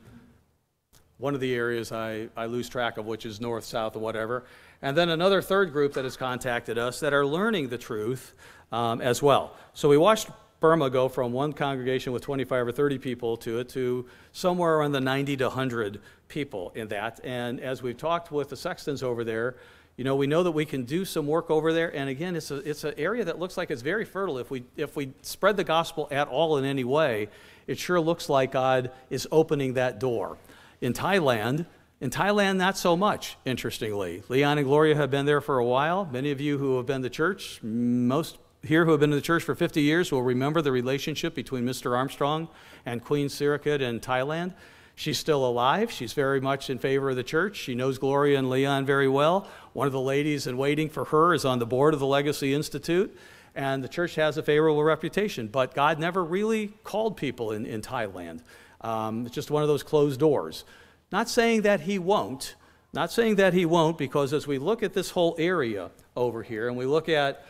one of the areas I lose track of, which is north, south, or whatever. And then another third group that has contacted us that are learning the truth as well. So we watched Burma go from one congregation with 25 or 30 people to somewhere around the 90 to 100 people in that. And as we've talked with the sextons over there, we know that we can do some work over there. And again, it's an area that looks like it's very fertile. If we spread the gospel at all in any way, it sure looks like God is opening that door. In Thailand, not so much, interestingly. Leon and Gloria have been there for a while. Many of you who have been to church, most here who have been in the church for 50 years will remember the relationship between Mr. Armstrong and Queen Sirikit in Thailand. She's still alive. She's very much in favor of the church. She knows Gloria and Leon very well. One of the ladies in waiting for her is on the board of the Legacy Institute, and the church has a favorable reputation. But God never really called people in Thailand. It's just one of those closed doors. Not saying that he won't, because as we look at this whole area over here, and we look at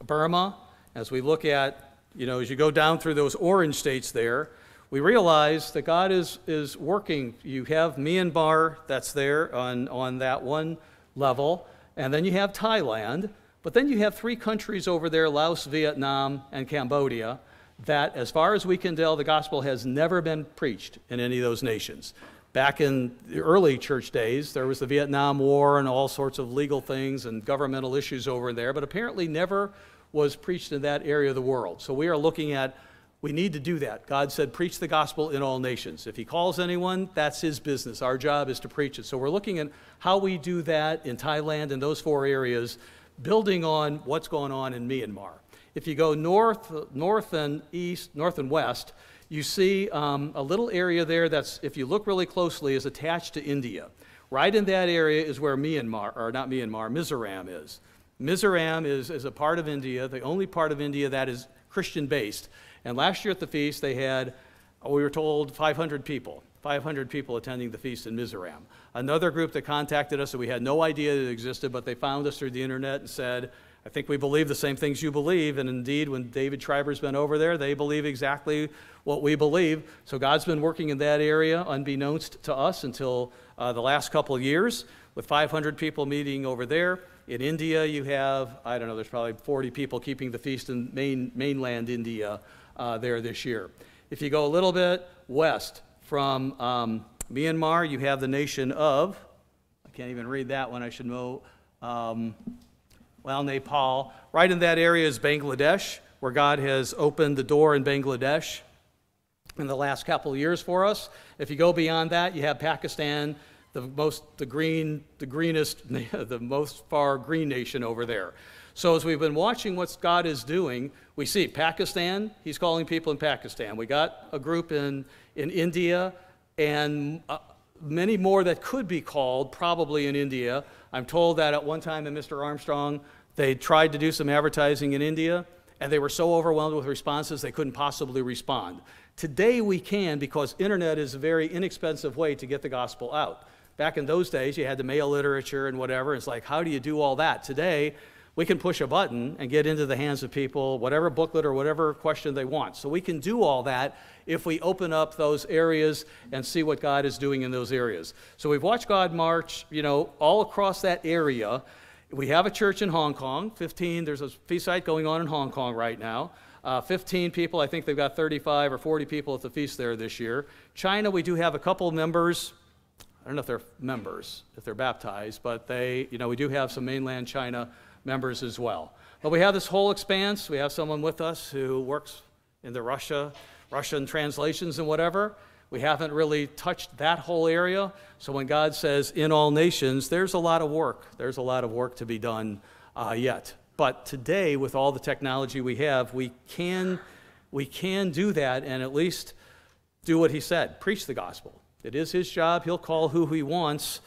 Burma, as we look at, as you go down through those orange states there, we realize that God is working. You have Myanmar that's there on that one level, and then you have Thailand, but then you have 3 countries over there, Laos, Vietnam, and Cambodia, that as far as we can tell, the gospel has never been preached in any of those nations. Back in the early church days, there was the Vietnam War and all sorts of legal things and governmental issues over there, but apparently never was preached in that area of the world. So we are looking at, we need to do that. God said, preach the gospel in all nations. If he calls anyone, that's his business. Our job is to preach it. So we're looking at how we do that in Thailand and those 4 areas, building on what's going on in Myanmar. If you go north and west, you see a little area there that's, if you look really closely, is attached to India. Right in that area is where Mizoram is. Mizoram is a part of India, the only part of India that is Christian-based. And last year at the feast, they had, we were told, 500 people attending the feast in Mizoram. Another group that contacted us that we had no idea it existed, but they found us through the internet and said, I think we believe the same things you believe. And indeed, when David Schreiber's been over there, they believe exactly what we believe. So God's been working in that area unbeknownst to us until the last couple of years, with 500 people meeting over there. In India, you have, I don't know, there's probably 40 people keeping the feast in mainland India there this year. If you go a little bit west from Myanmar, you have the nation of, I can't even read that one, I should know, Nepal. Right in that area is Bangladesh, where God has opened the door in Bangladesh in the last couple of years for us. If you go beyond that, you have Pakistan, the most far green nation over there. So as we've been watching what God is doing, we see Pakistan, he's calling people in Pakistan. We got a group in India, and many more that could be called probably in India. I'm told that at one time in Mr. Armstrong, they tried to do some advertising in India, and they were so overwhelmed with responses they couldn't possibly respond. Today we can, because internet is a very inexpensive way to get the gospel out. Back in those days, you had to mail literature and whatever. It's like, how do you do all that? Today, we can push a button and get into the hands of people whatever booklet or whatever question they want. So we can do all that if we open up those areas and see what God is doing in those areas. So we've watched God march, all across that area. We have a church in Hong Kong, 15, there's a feast site going on in Hong Kong right now. 15 people, I think they've got 35 or 40 people at the feast there this year. China, we do have a couple of members. I don't know if they're members, if they're baptized, but we do have some mainland China members as well. But we have this whole expanse. We have someone with us who works in the Russian translations and whatever. We haven't really touched that whole area. So when God says in all nations, there's a lot of work. There's a lot of work to be done yet. But today, with all the technology we have, we can do that and at least do what he said, preach the gospel. It is his job. He'll call who he wants,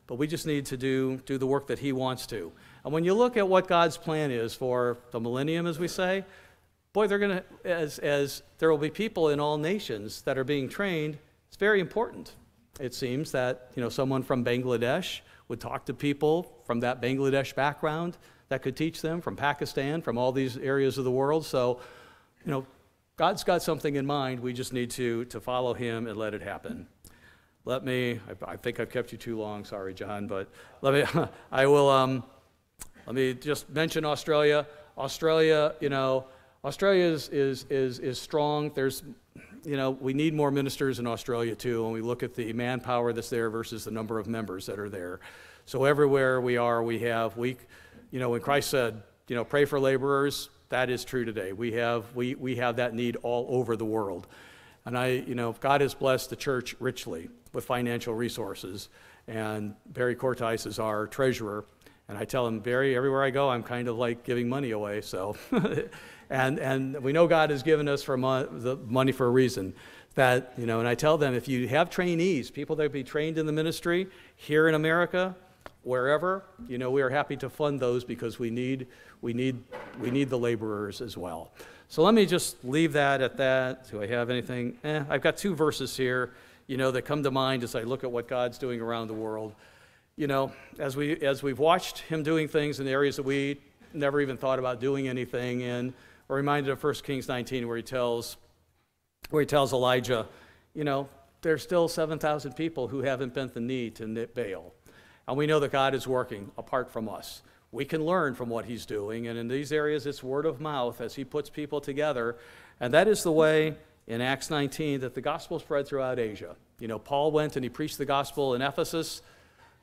but we just need to do the work that he wants to. And when you look at what God's plan is for the millennium, as we say, boy, they're going to, as there will be people in all nations that are being trained, it's very important. It seems that, someone from Bangladesh would talk to people from that Bangladesh background that could teach them, from Pakistan, from all these areas of the world. So, God's got something in mind. We just need to follow him and let it happen. I think I've kept you too long, sorry, John, but let me just mention Australia. Australia Australia is strong. There's, we need more ministers in Australia too, when we look at the manpower that's there versus the number of members that are there. So everywhere we are, when Christ said, pray for laborers, that is true today. We have that need all over the world. And God has blessed the church richly with financial resources. And Barry Cortice is our treasurer. And I tell him, Barry, everywhere I go, I'm kind of like giving money away. So, and we know God has given us the money for a reason. And I tell them, if you have trainees, people that be trained in the ministry here in America, wherever, we are happy to fund those because we need the laborers as well. So let me just leave that at that. Do I have anything? I've got 2 verses here, that come to mind as I look at what God's doing around the world. As we've watched him doing things in the areas that we never even thought about doing anything in, we're reminded of 1 Kings 19 where he tells Elijah, there's still 7,000 people who haven't bent the knee to knit Baal. And we know that God is working apart from us. We can learn from what he's doing, and in these areas it's word of mouth as he puts people together. And that is the way in Acts 19 that the gospel spread throughout Asia. Paul went and he preached the gospel in Ephesus.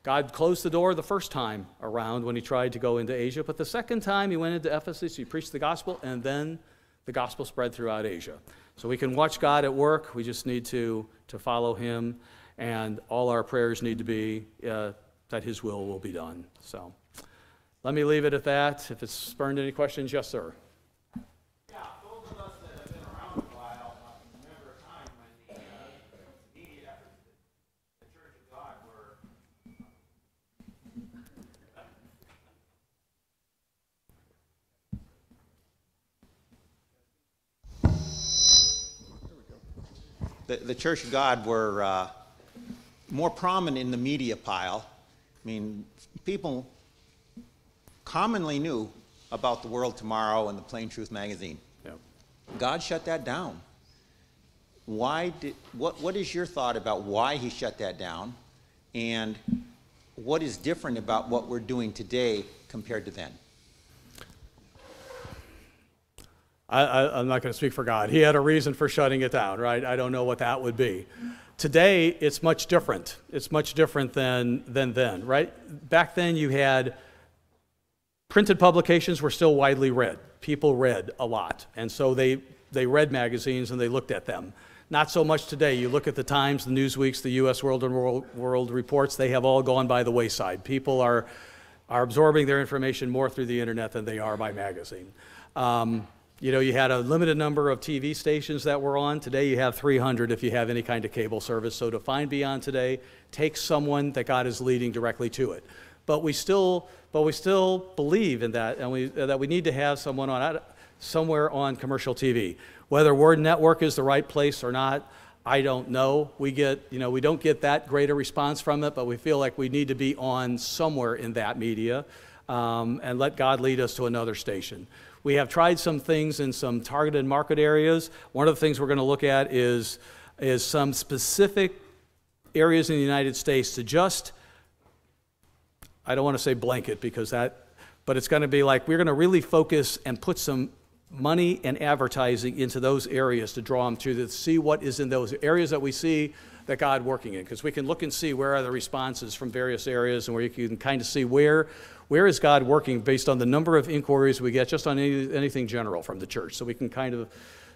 God closed the door the first time around when he tried to go into Asia, but the second time he went into Ephesus, he preached the gospel, and then the gospel spread throughout Asia. So we can watch God at work. We just need to follow him, and all our prayers need to be that his will be done. So let me leave it at that. If it's spurned any questions, yes, sir. Yeah, those of us that have been around a while remember a time when the media, the Church of God were the Church of God were more prominent in the media pile. I mean, people commonly knew about the World Tomorrow and the Plain Truth magazine. Yep. God shut that down. What is your thought about why he shut that down, and what is different about what we're doing today compared to then? I'm not going to speak for God. He had a reason for shutting it down, right? I don't know what that would be. Today, it's much different. It's much different than then, right? Back then, you had printed publications were still widely read. People read a lot, and so they read magazines and they looked at them. Not so much today. You look at the Times, the Newsweeks, the U.S. World and World Reports, they have all gone by the wayside. People are absorbing their information more through the internet than they are by magazine. You had a limited number of TV stations that were on. Today you have 300 if you have any kind of cable service. So to find beyond today takes someone that God is leading directly to it. But we still believe in that, and that we need to have someone somewhere on commercial TV. Whether Word Network is the right place or not, I don't know. We don't get that great a response from it, but we feel like we need to be on somewhere in that media, and let God lead us to another station. We have tried some things in some targeted market areas. One of the things we're going to look at is some specific areas in the United States to just, I don't want to say blanket but it's going to be like we're going to really focus and put some money and advertising into those areas to draw them to see what is in those areas that we see that God working in. Because we can look and see where are the responses from various areas, and where you can kind of see where is God working based on the number of inquiries we get just on anything general from the church. So we can kind of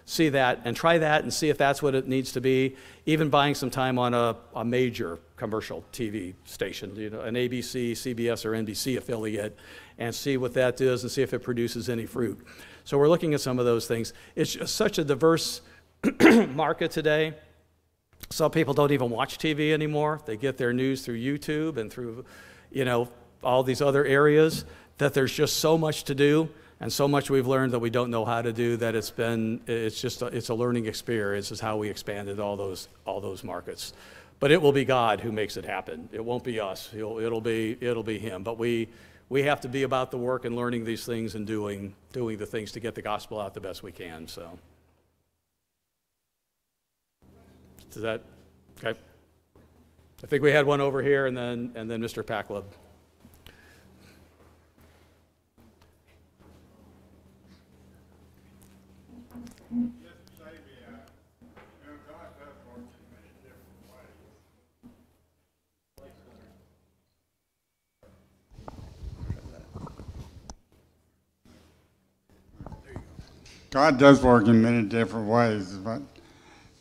see that and try that and see if that's what it needs to be, even buying some time on a major commercial TV station, an ABC, CBS, or NBC affiliate, and see what that does and see if it produces any fruit. So we're looking at some of those things. It's just such a diverse market today. Some people don't even watch TV anymore. They get their news through YouTube and through, all these other areas, that there's just so much to do and so much we've learned that we don't know how to do, that it's a learning experience is how we expanded all those markets. But it will be God who makes it happen. It won't be us. It'll be him. But we have to be about the work and learning these things and doing the things to get the gospel out the best we can. So is that okay? I think we had one over here, and then Mr. Packleb. God does work in many different ways, but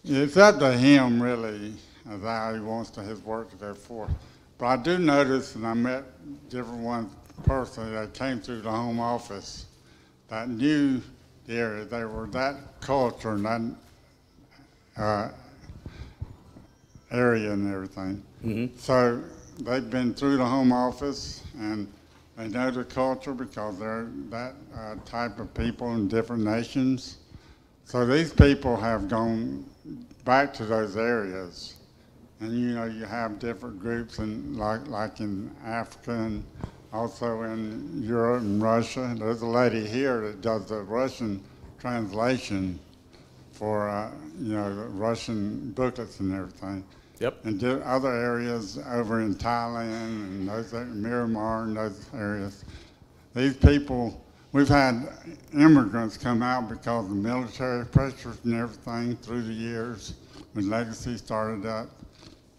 it's up to him really as how he wants to his work to go forth. But I do notice, and I met different ones personally that came through the home office that knew the area. They were that culture and that area and everything. Mm-hmm. So they've been through the home office and they know the culture because they're that type of people in different nations. So these people have gone back to those areas. And you know, you have different groups and like in Africa and also in Europe and Russia. There's a lady here that does the Russian translation for you know, the Russian booklets and everything. Yep. And other areas over in Thailand and those Myanmar and those areas. These people, we've had immigrants come out because of military pressures and everything through the years when Legacy started up,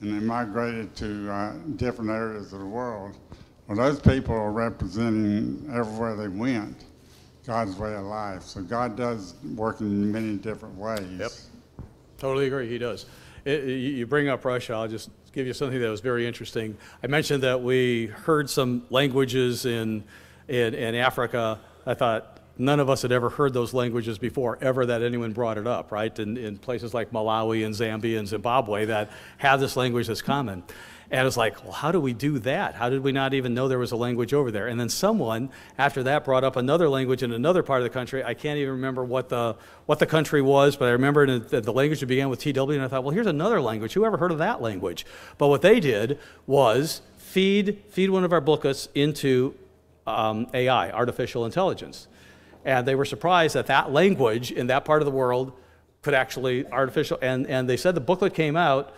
and they migrated to different areas of the world. Well, those people are representing everywhere they went God's way of life. So God does work in many different ways. Yep. Totally agree. He does. You bring up Russia. I'll just give you something that was very interesting. I mentioned that we heard some languages in Africa. I thought none of us had ever heard those languages before, ever that anyone brought it up, right? In places like Malawi and Zambia and Zimbabwe that have this language that's common. And it's like, well, how do we do that? How did we not even know there was a language over there? And then someone, after that, brought up another language in another part of the country. I can't even remember what the country was, but I remember the language that began with TW, and I thought, well, here's another language. Who ever heard of that language? But what they did was feed one of our booklets into AI, artificial intelligence. And they were surprised that that language in that part of the world could actually and they said the booklet came out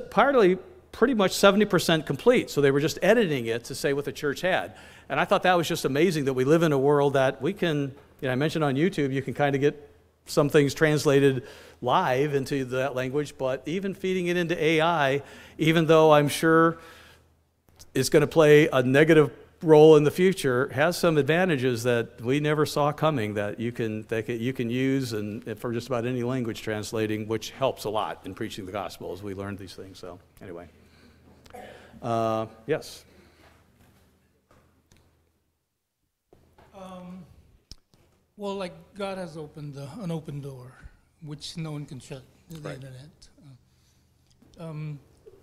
partly pretty much 70% complete. So they were just editing it to say what the church had. And I thought that was just amazing that we live in a world that we can, you know, I mentioned on YouTube, you can kind of get some things translated live into that language, but even feeding it into AI, even though I'm sure it's going to play a negative role in the future, has some advantages that we never saw coming that you can use and for just about any language translating, which helps a lot in preaching the gospel as we learned these things. So anyway, yes. Well, like God has opened an open door, which no one can shut, the Right. internet.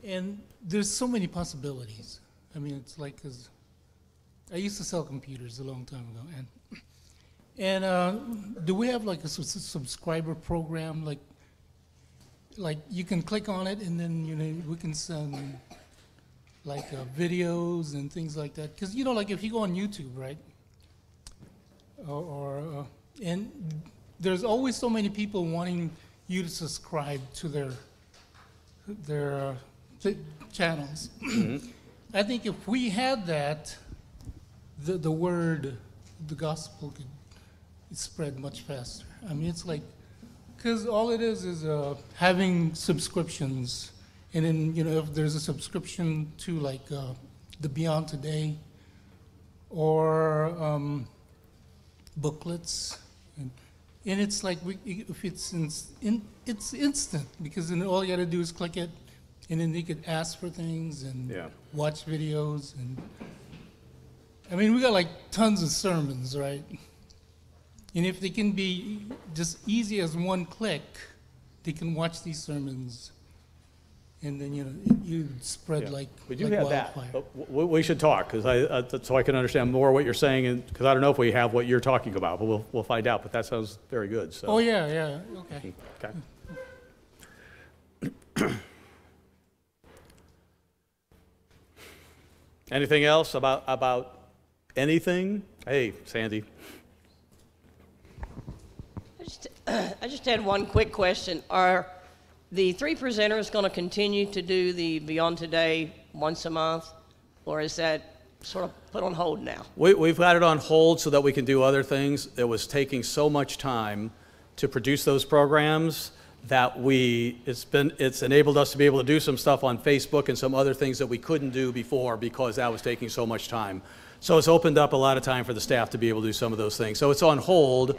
And there's so many possibilities. I mean, it's like, 'cause I used to sell computers a long time ago, and do we have like a subscriber program, like you can click on it and then, you know, we can send like videos and things like that? Because, you know, like if you go on YouTube, right, and there's always so many people wanting you to subscribe to their channels. Mm-hmm. I think if we had that, the word, the gospel could spread much faster. I mean, it's like, because all it is having subscriptions, and then, you know, if there's a subscription to like the Beyond Today or booklets, and it's like if it's it's instant, because then all you got to do is click it, and then they could ask for things and watch videos. And I mean, we got like tons of sermons, right? And if they can be just easy as one click, they can watch these sermons, and then, you know, you spread like we do like have wildfire. that. We should talk, because so I can understand more what you're saying, because I don't know if we have what you're talking about, but we'll find out. But that sounds very good. So. Oh yeah, okay. Okay. Anything else about anything? Hey, Sandy. I just had one quick question. Are the three presenters going to continue to do the Beyond Today once a month, or is that sort of put on hold now? We've got it on hold so that we can do other things. It was taking so much time to produce those programs that it's enabled us to be able to do some stuff on Facebook and some other things that we couldn't do before because that was taking so much time. So it's opened up a lot of time for the staff to be able to do some of those things. So it's on hold.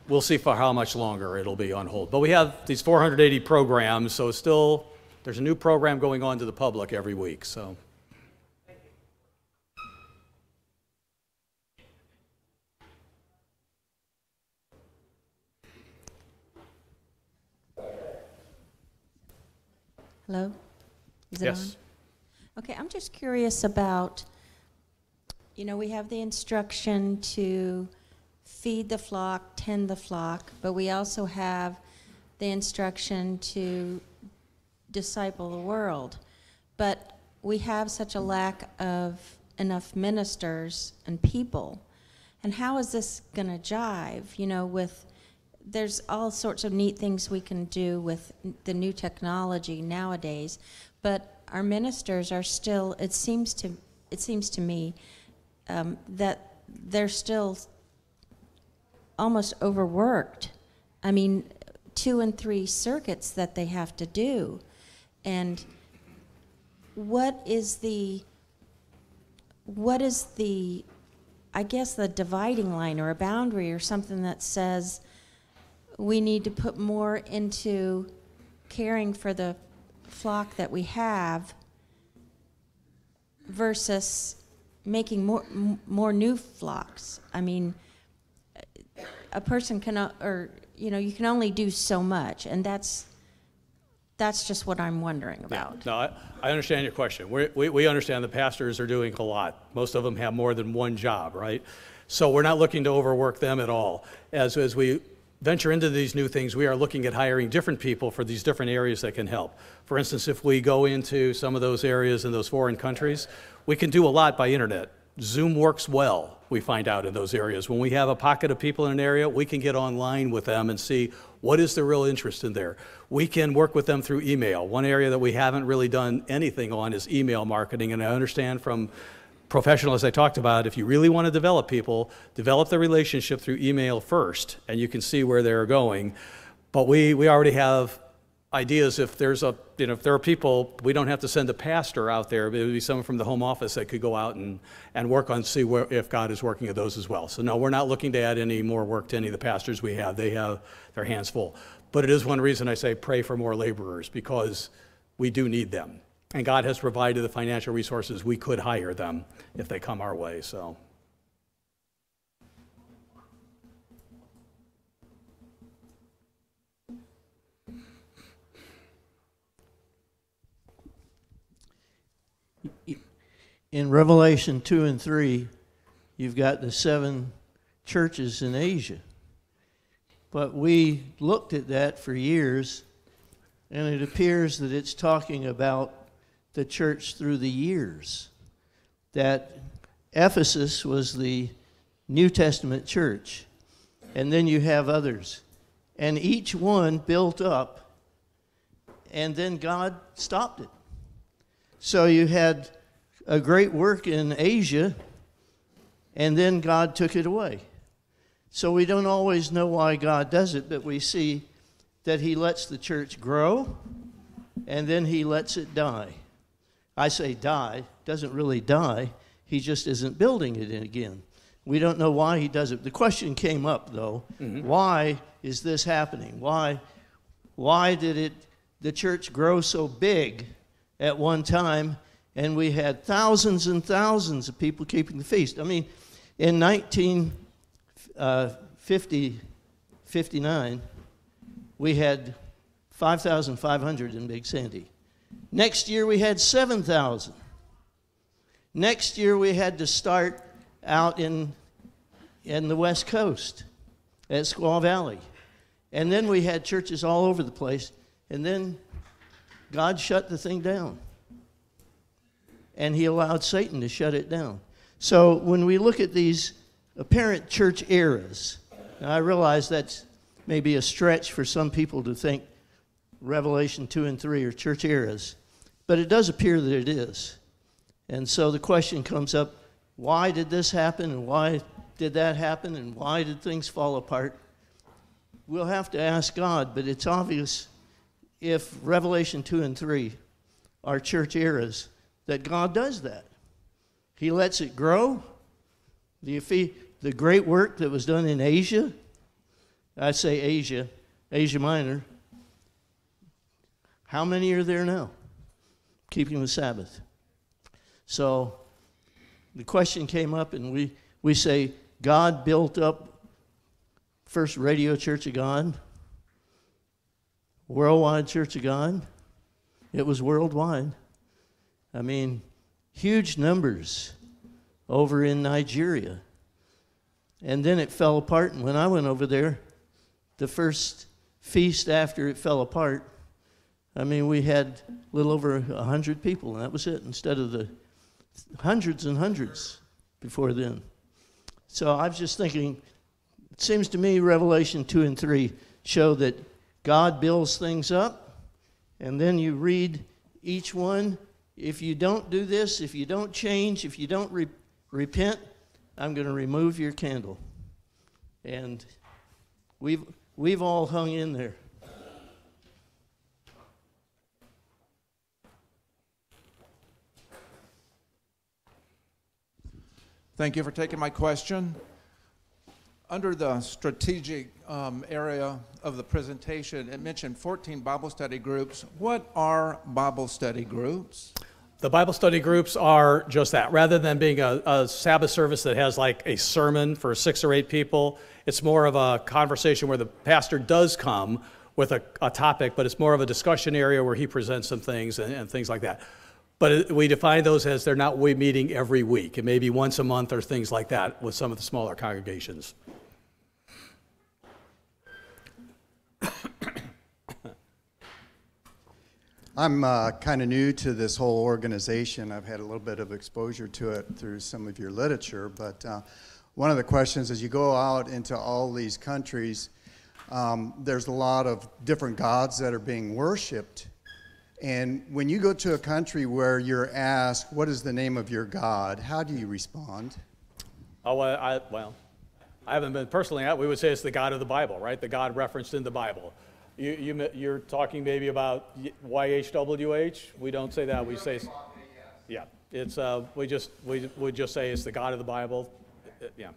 We'll see for how much longer it'll be on hold. But we have these 480 programs, so it's still, there's a new program going on to the public every week. So. Hello? Is it Yes. on? Okay, I'm just curious about, we have the instruction to feed the flock, tend the flock, but we also have the instruction to disciple the world. But we have such a lack of enough ministers and people. And how is this going to jive, with, there's all sorts of neat things we can do with the new technology nowadays, but our ministers are still, it seems to me that they're still almost overworked. I mean, 2 and 3 circuits that they have to do. And what is the, I guess, the dividing line or a boundary or something that says we need to put more into caring for the flock that we have versus making more new flocks? I mean, a person can, you can only do so much, and that's just what I'm wondering about. Yeah. No, I understand your question. We understand the pastors are doing a lot. Most of them have more than one job, right? So we're not looking to overwork them at all. As we venture into these new things, we are looking at hiring different people for these different areas that can help. For instance, if we go into some of those areas in those foreign countries, we can do a lot by internet. Zoom works well, we find out, in those areas. When we have a pocket of people in an area, we can get online with them and see what is their real interest in there. We can work with them through email. One area that we haven't really done anything on is email marketing, and I understand from professionals I talked about, if you really want to develop people, develop the relationship through email first, and you can see where they're going. But we already have ideas. If there are people, we don't have to send a pastor out there. It would be someone from the home office that could go out and work on, see if God is working at those as well. So no, we're not looking to add any more work to any of the pastors we have. They have their hands full. But it is one reason I say pray for more laborers, because we do need them. And God has provided the financial resources. We could hire them if they come our way. So. In Revelation 2 and 3, you've got the 7 churches in Asia. But we looked at that for years, and it appears that it's talking about the church through the years. That Ephesus was the New Testament church, and then you have others. And each one built up, and then God stopped it. So you had a great work in Asia, and then God took it away. So we don't always know why God does it, but we see that he lets the church grow, and then he lets it die. I say die, doesn't really die. He just isn't building it again. We don't know why he does it. The question came up, though, why is this happening? Why did the church grow so big at one time, and we had thousands and thousands of people keeping the feast? I mean, in 1959, we had 5,500 in Big Sandy. Next year, we had 7,000. Next year, we had to start out in the West Coast at Squaw Valley. And then we had churches all over the place, and then God shut the thing down. And he allowed Satan to shut it down. So when we look at these apparent church eras, now I realize that's maybe a stretch for some people to think Revelation 2 and 3 are church eras, but it does appear that it is. And so the question comes up, why did this happen, and why did that happen, and why did things fall apart? we'll have to ask God, but it's obvious if Revelation 2 and 3 are church eras, that God does that. He lets it grow. The great work that was done in Asia, I say Asia, Asia Minor, how many are there now keeping the Sabbath? So the question came up, and we say God built up First Radio Church of God, Worldwide Church of God. It was worldwide. I mean, huge numbers over in Nigeria. And then it fell apart, and when I went over there, the first feast after it fell apart, I mean, we had a little over 100 people, and that was it, instead of the hundreds and hundreds before then. So I was just thinking, it seems to me Revelation 2 and 3 show that God builds things up, and then you read each one. If you don't do this, if you don't change, if you don't repent, I'm going to remove your candle. And we've all hung in there. Thank you for taking my question. Under the strategic area of the presentation, it mentioned 14 Bible study groups. What are Bible study groups? The Bible study groups are just that. Rather than being a Sabbath service that has like a sermon for 6 or 8 people, it's more of a conversation where the pastor does come with a topic, but it's more of a discussion area where he presents some things and things like that. But we define those as they're not meeting every week. It may be once a month or things like that with some of the smaller congregations. I'm kind of new to this whole organization. I've had a little bit of exposure to it through some of your literature, but one of the questions as you go out into all these countries, there's a lot of different gods that are being worshipped. And when you go to a country where you're asked, what is the name of your God, how do you respond? Oh, well, I haven't been personally, we would say it's the God of the Bible, right? The God referenced in the Bible. You're talking maybe about YHWH. We don't say that. We say, yeah. It's we just say it's the God of the Bible. Yeah.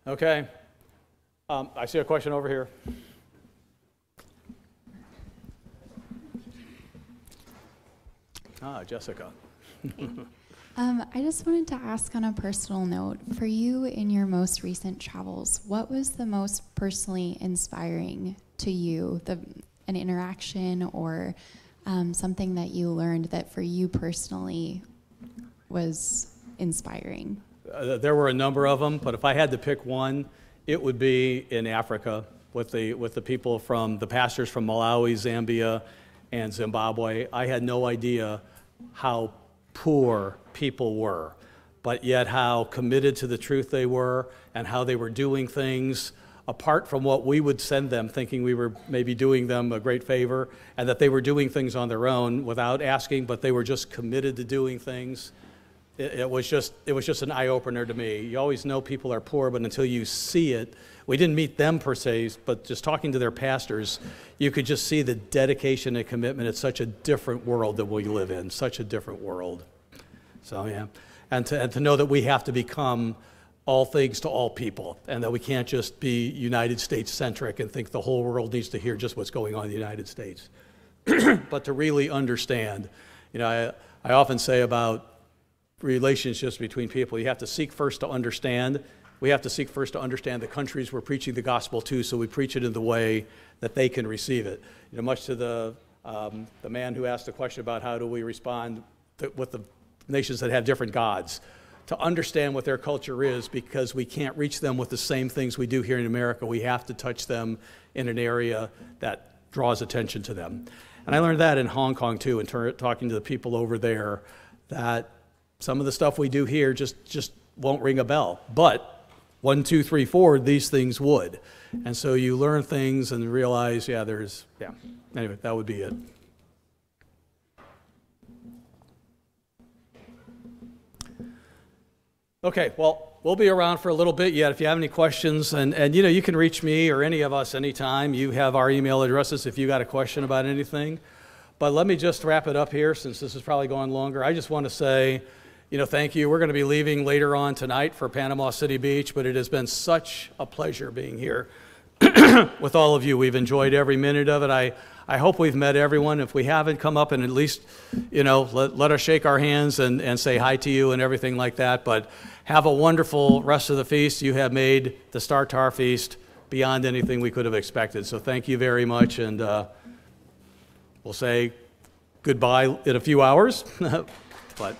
Okay. I see a question over here. Jessica. I just wanted to ask on a personal note, for you in your most recent travels, what was the most personally inspiring to you, an interaction or something that you learned that for you personally was inspiring? There were a number of them, but if I had to pick one, it would be in Africa with the people the pastors from Malawi, Zambia, and Zimbabwe. I had no idea how poor people were, but yet how committed to the truth they were and how they were doing things apart from what we would send them, thinking we were maybe doing them a great favor, and that they were doing things on their own without asking, but they were just committed to doing things. It was just an eye-opener to me. You always know people are poor, but until you see it, we didn't meet them per se, but just talking to their pastors, you could just see the dedication and commitment. It's such a different world that we live in, such a different world. So yeah, and to know that we have to become all things to all people, and that we can't just be United States centric and think the whole world needs to hear just what's going on in the United States, but to really understand. You know, I often say about relationships between people, you have to seek first to understand. We have to seek first to understand the countries we're preaching the gospel to, so we preach it in the way that they can receive it. You know, much to the man who asked the question about how do we respond with the nations that have different gods, to understand what their culture is, because we can't reach them with the same things we do here in America. We have to touch them in an area that draws attention to them. And I learned that in Hong Kong too, in talking to the people over there, that some of the stuff we do here just won't ring a bell. But 1, 2, 3, 4, these things would. And so you learn things and realize, Anyway, that would be it. Okay, well, we'll be around for a little bit yet. If you have any questions, and you know, you can reach me or any of us anytime. You have our email addresses if you got a question about anything. But let me just wrap it up here, since this is probably going longer. I just want to say, you know, thank you. We're going to be leaving later on tonight for Panama City Beach, but it has been such a pleasure being here with all of you. We've enjoyed every minute of it. I hope we've met everyone. If we haven't, come up and at least, you know, let us shake our hands and say hi to you and everything like that. But have a wonderful rest of the feast. You have made the Star Tar Feast beyond anything we could have expected. So thank you very much, and we'll say goodbye in a few hours. But.